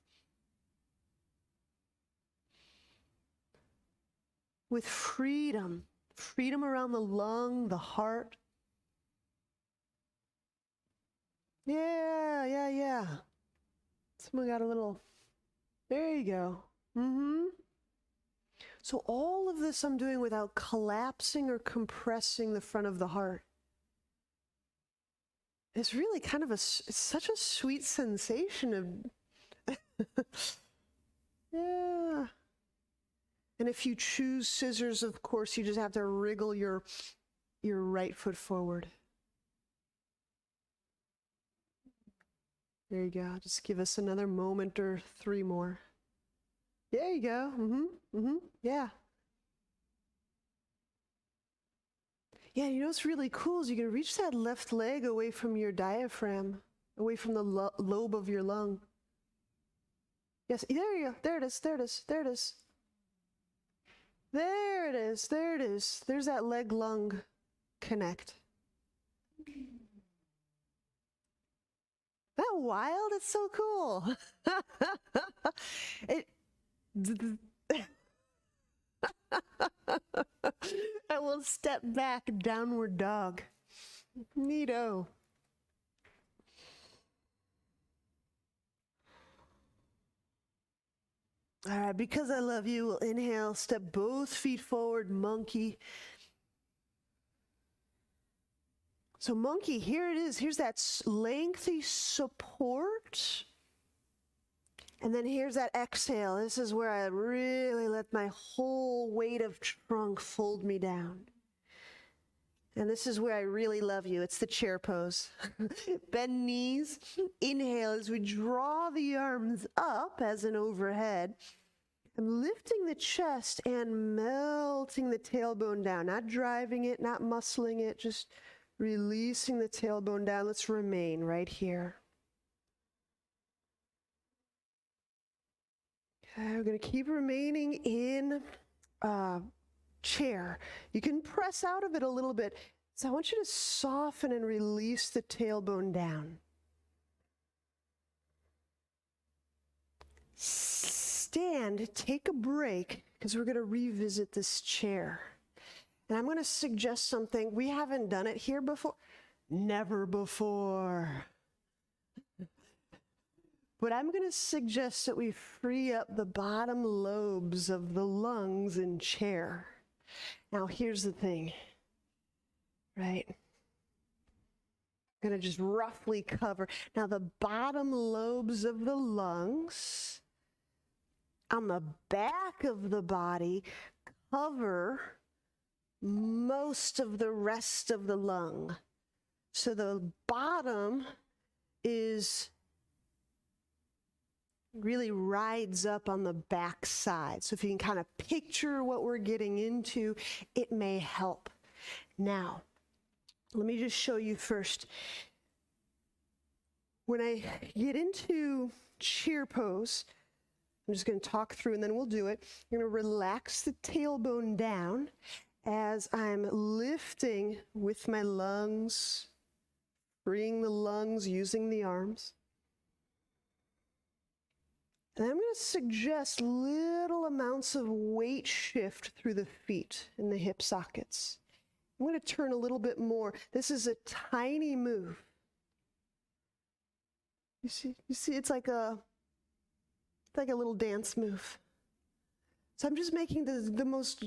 with freedom. Freedom around the lung, the heart. Yeah. Someone got a little, there you go. So all of this I'm doing without collapsing or compressing the front of the heart. It's really kind of it's such a sweet sensation of, yeah. And if you choose scissors, of course, you just have to wriggle your right foot forward. There you go. Just give us another moment or 3 more. There you go. Yeah. Yeah, you know what's really cool is you can reach that left leg away from your diaphragm, away from the lobe of your lung. Yes, there you go. There it is, there it is, there it is. There it is, there it is. There's that leg-lung connect. That wild? It's so cool. I will step back, downward dog. Neato. All right, because I love you, we'll inhale, step both feet forward, monkey. So monkey, here it is. Here's that lengthy support. And then here's that exhale. This is where I really let my whole weight of trunk fold me down. And this is where I really love you. It's the chair pose. Bend knees. Inhale as we draw the arms up as an overhead. I'm lifting the chest and melting the tailbone down. Not driving it, not muscling it, just releasing the tailbone down. Let's remain right here. Okay, we're going to keep remaining in chair. You can press out of it a little bit. So I want you to soften and release the tailbone down. Stand, take a break, because we're going to revisit this chair. And I'm going to suggest something. We haven't done it here before. Never before. But I'm going to suggest that we free up the bottom lobes of the lungs in chair. Now, here's the thing, right? I'm going to just roughly cover. Now, the bottom lobes of the lungs on the back of the body cover most of the rest of the lung. So the bottom is really rides up on the back side. So if you can kind of picture what we're getting into, it may help. Now, let me just show you first. When I get into chair pose, I'm just going to talk through and then we'll do it. I'm going to relax the tailbone down as I'm lifting with my lungs, freeing the lungs using the arms. And I'm going to suggest little amounts of weight shift through the feet and the hip sockets. I'm going to turn a little bit more. This is a tiny move. You see, it's like a little dance move. So I'm just making the most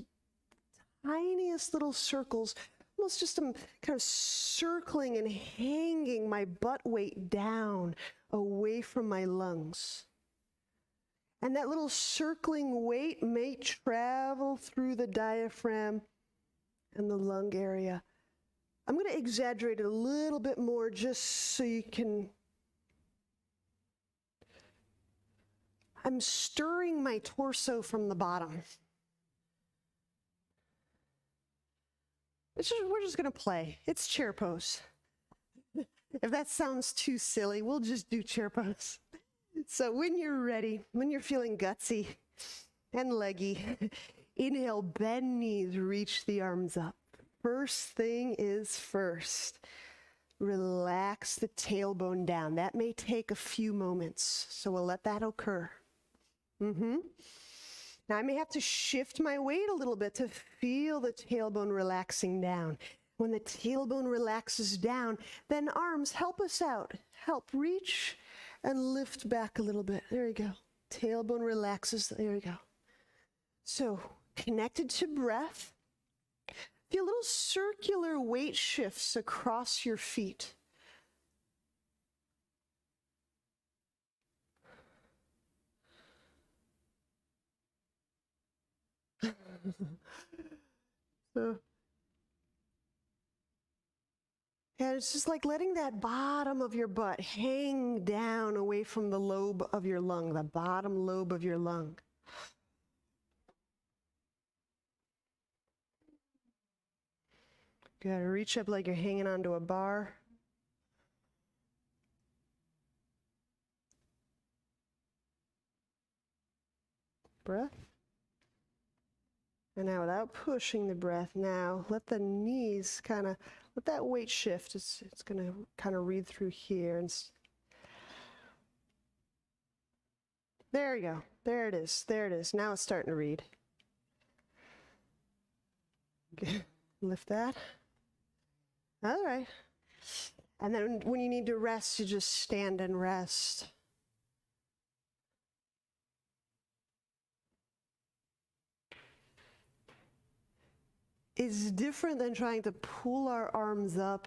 tiniest little circles, almost just kind of circling and hanging my butt weight down away from my lungs. And that little circling weight may travel through the diaphragm and the lung area. I'm going to exaggerate it a little bit more just so you can. I'm stirring my torso from the bottom. We're just going to play. It's chair pose. If that sounds too silly, we'll just do chair pose. So when you're ready, when you're feeling gutsy and leggy, inhale, bend knees, reach the arms up. First thing is first. Relax the tailbone down. That may take a few moments, so we'll let that occur. Now I may have to shift my weight a little bit to feel the tailbone relaxing down. When the tailbone relaxes down, then arms, help us out. Help reach and lift back a little bit. There you go. Tailbone relaxes. There you go. So connected to breath. Feel little circular weight shifts across your feet. So, and it's just like letting that bottom of your butt hang down away from the lobe of your lung, the bottom lobe of your lung. You gotta reach up like you're hanging onto a bar. Breath. And now without pushing the breath, now let the knees let that weight shift. It's gonna kind of read through here. And there you go. There it is. There it is. Now it's starting to read. Lift that. All right. And then when you need to rest, you just stand and rest. It's different than trying to pull our arms up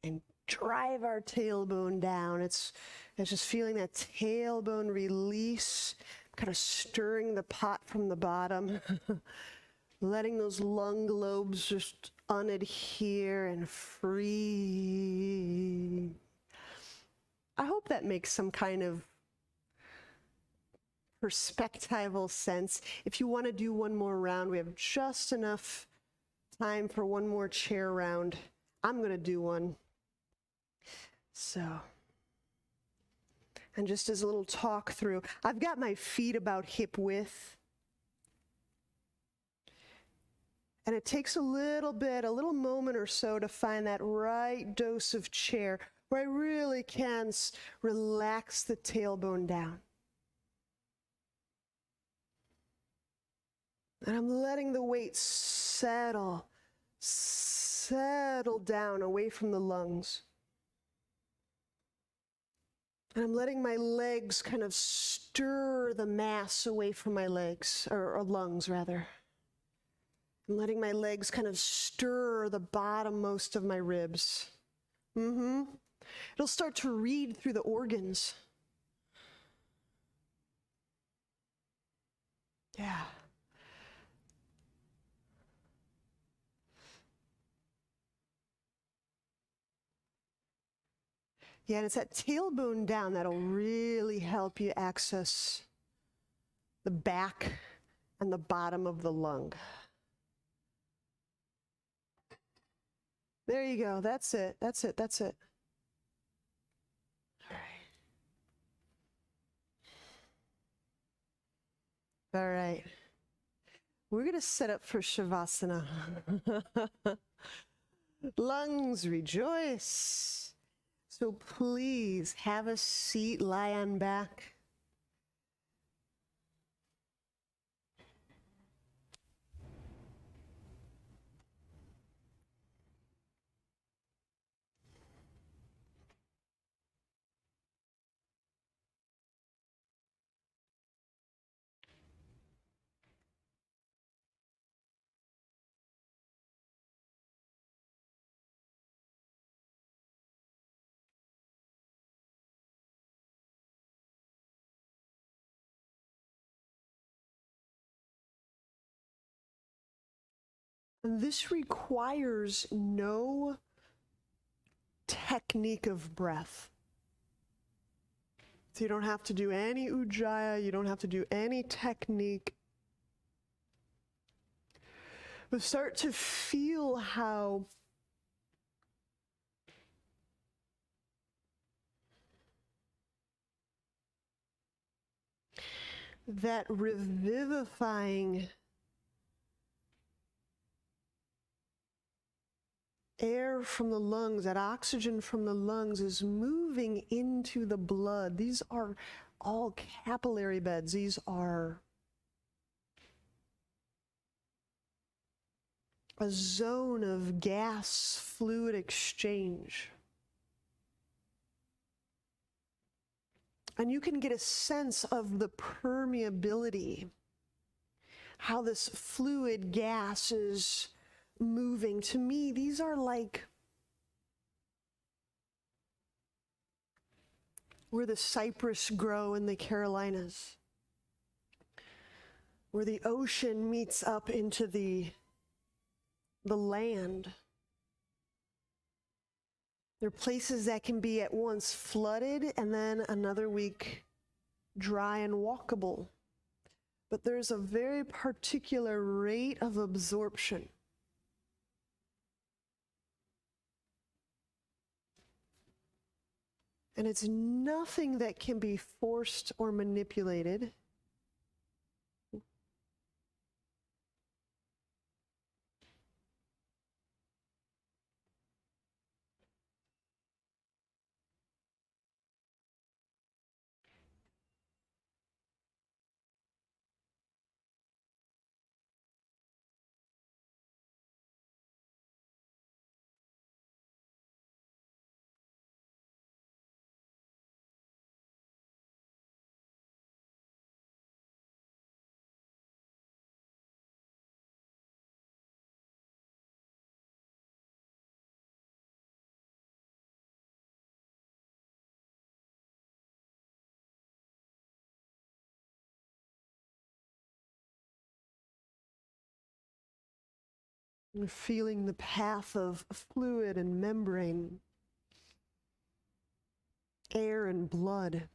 and drive our tailbone down. It's just feeling that tailbone release, kind of stirring the pot from the bottom, letting those lung lobes just unadhere and free. I hope that makes some kind of perspectival sense. If you want to do one more round, we have just enough time for one more chair round. I'm going to do one. So, and just as a little talk through, I've got my feet about hip width. And it takes a little moment or so to find that right dose of chair where I really can relax the tailbone down. And I'm letting the weight settle down away from the lungs. And I'm letting my legs kind of stir the mass away from my legs, or lungs rather. I'm letting my legs kind of stir the bottommost of my ribs. It'll start to read through the organs. Yeah. Yeah, and it's that tailbone down that'll really help you access the back and the bottom of the lung. There you go. That's it. That's it. That's it. All right. We're going to set up for Shavasana. Lungs, rejoice. So please have a seat, lie on back. This requires no technique of breath. So you don't have to do any ujjayi, you don't have to do any technique. But start to feel how that revivifying air from the lungs, that oxygen from the lungs is moving into the blood. These are all capillary beds. These are a zone of gas fluid exchange. And you can get a sense of the permeability, how this fluid gas is moving. To me, these are like where the cypress grow in the Carolinas, where the ocean meets up into the land. There are places that can be at once flooded and then another week dry and walkable. But there's a very particular rate of absorption. And it's nothing that can be forced or manipulated. And feeling the path of fluid and membrane, air and blood.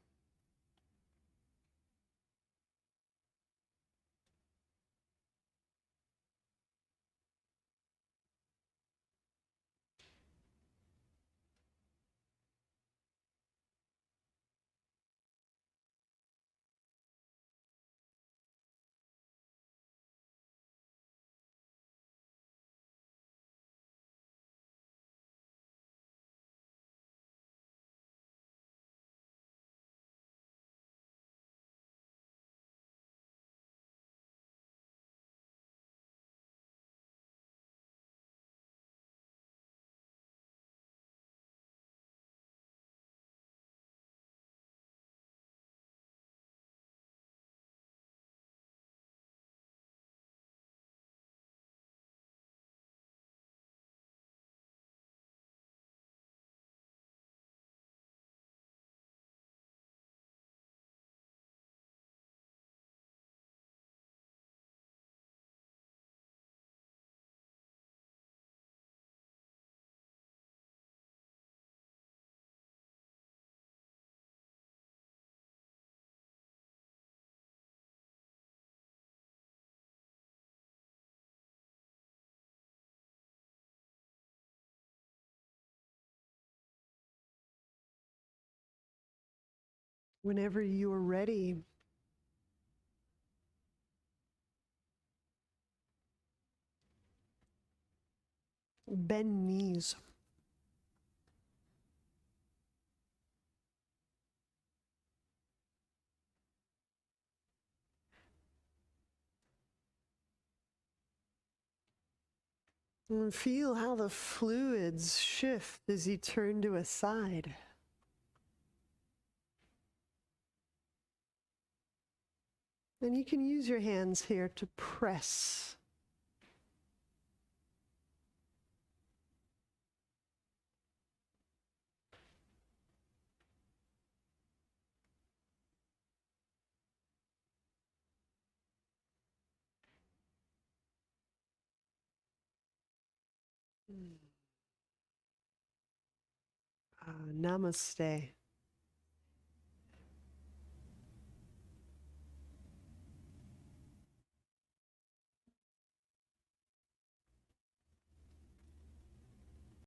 Whenever you are ready, bend knees. And feel how the fluids shift as you turn to a side. And you can use your hands here to press. Namaste.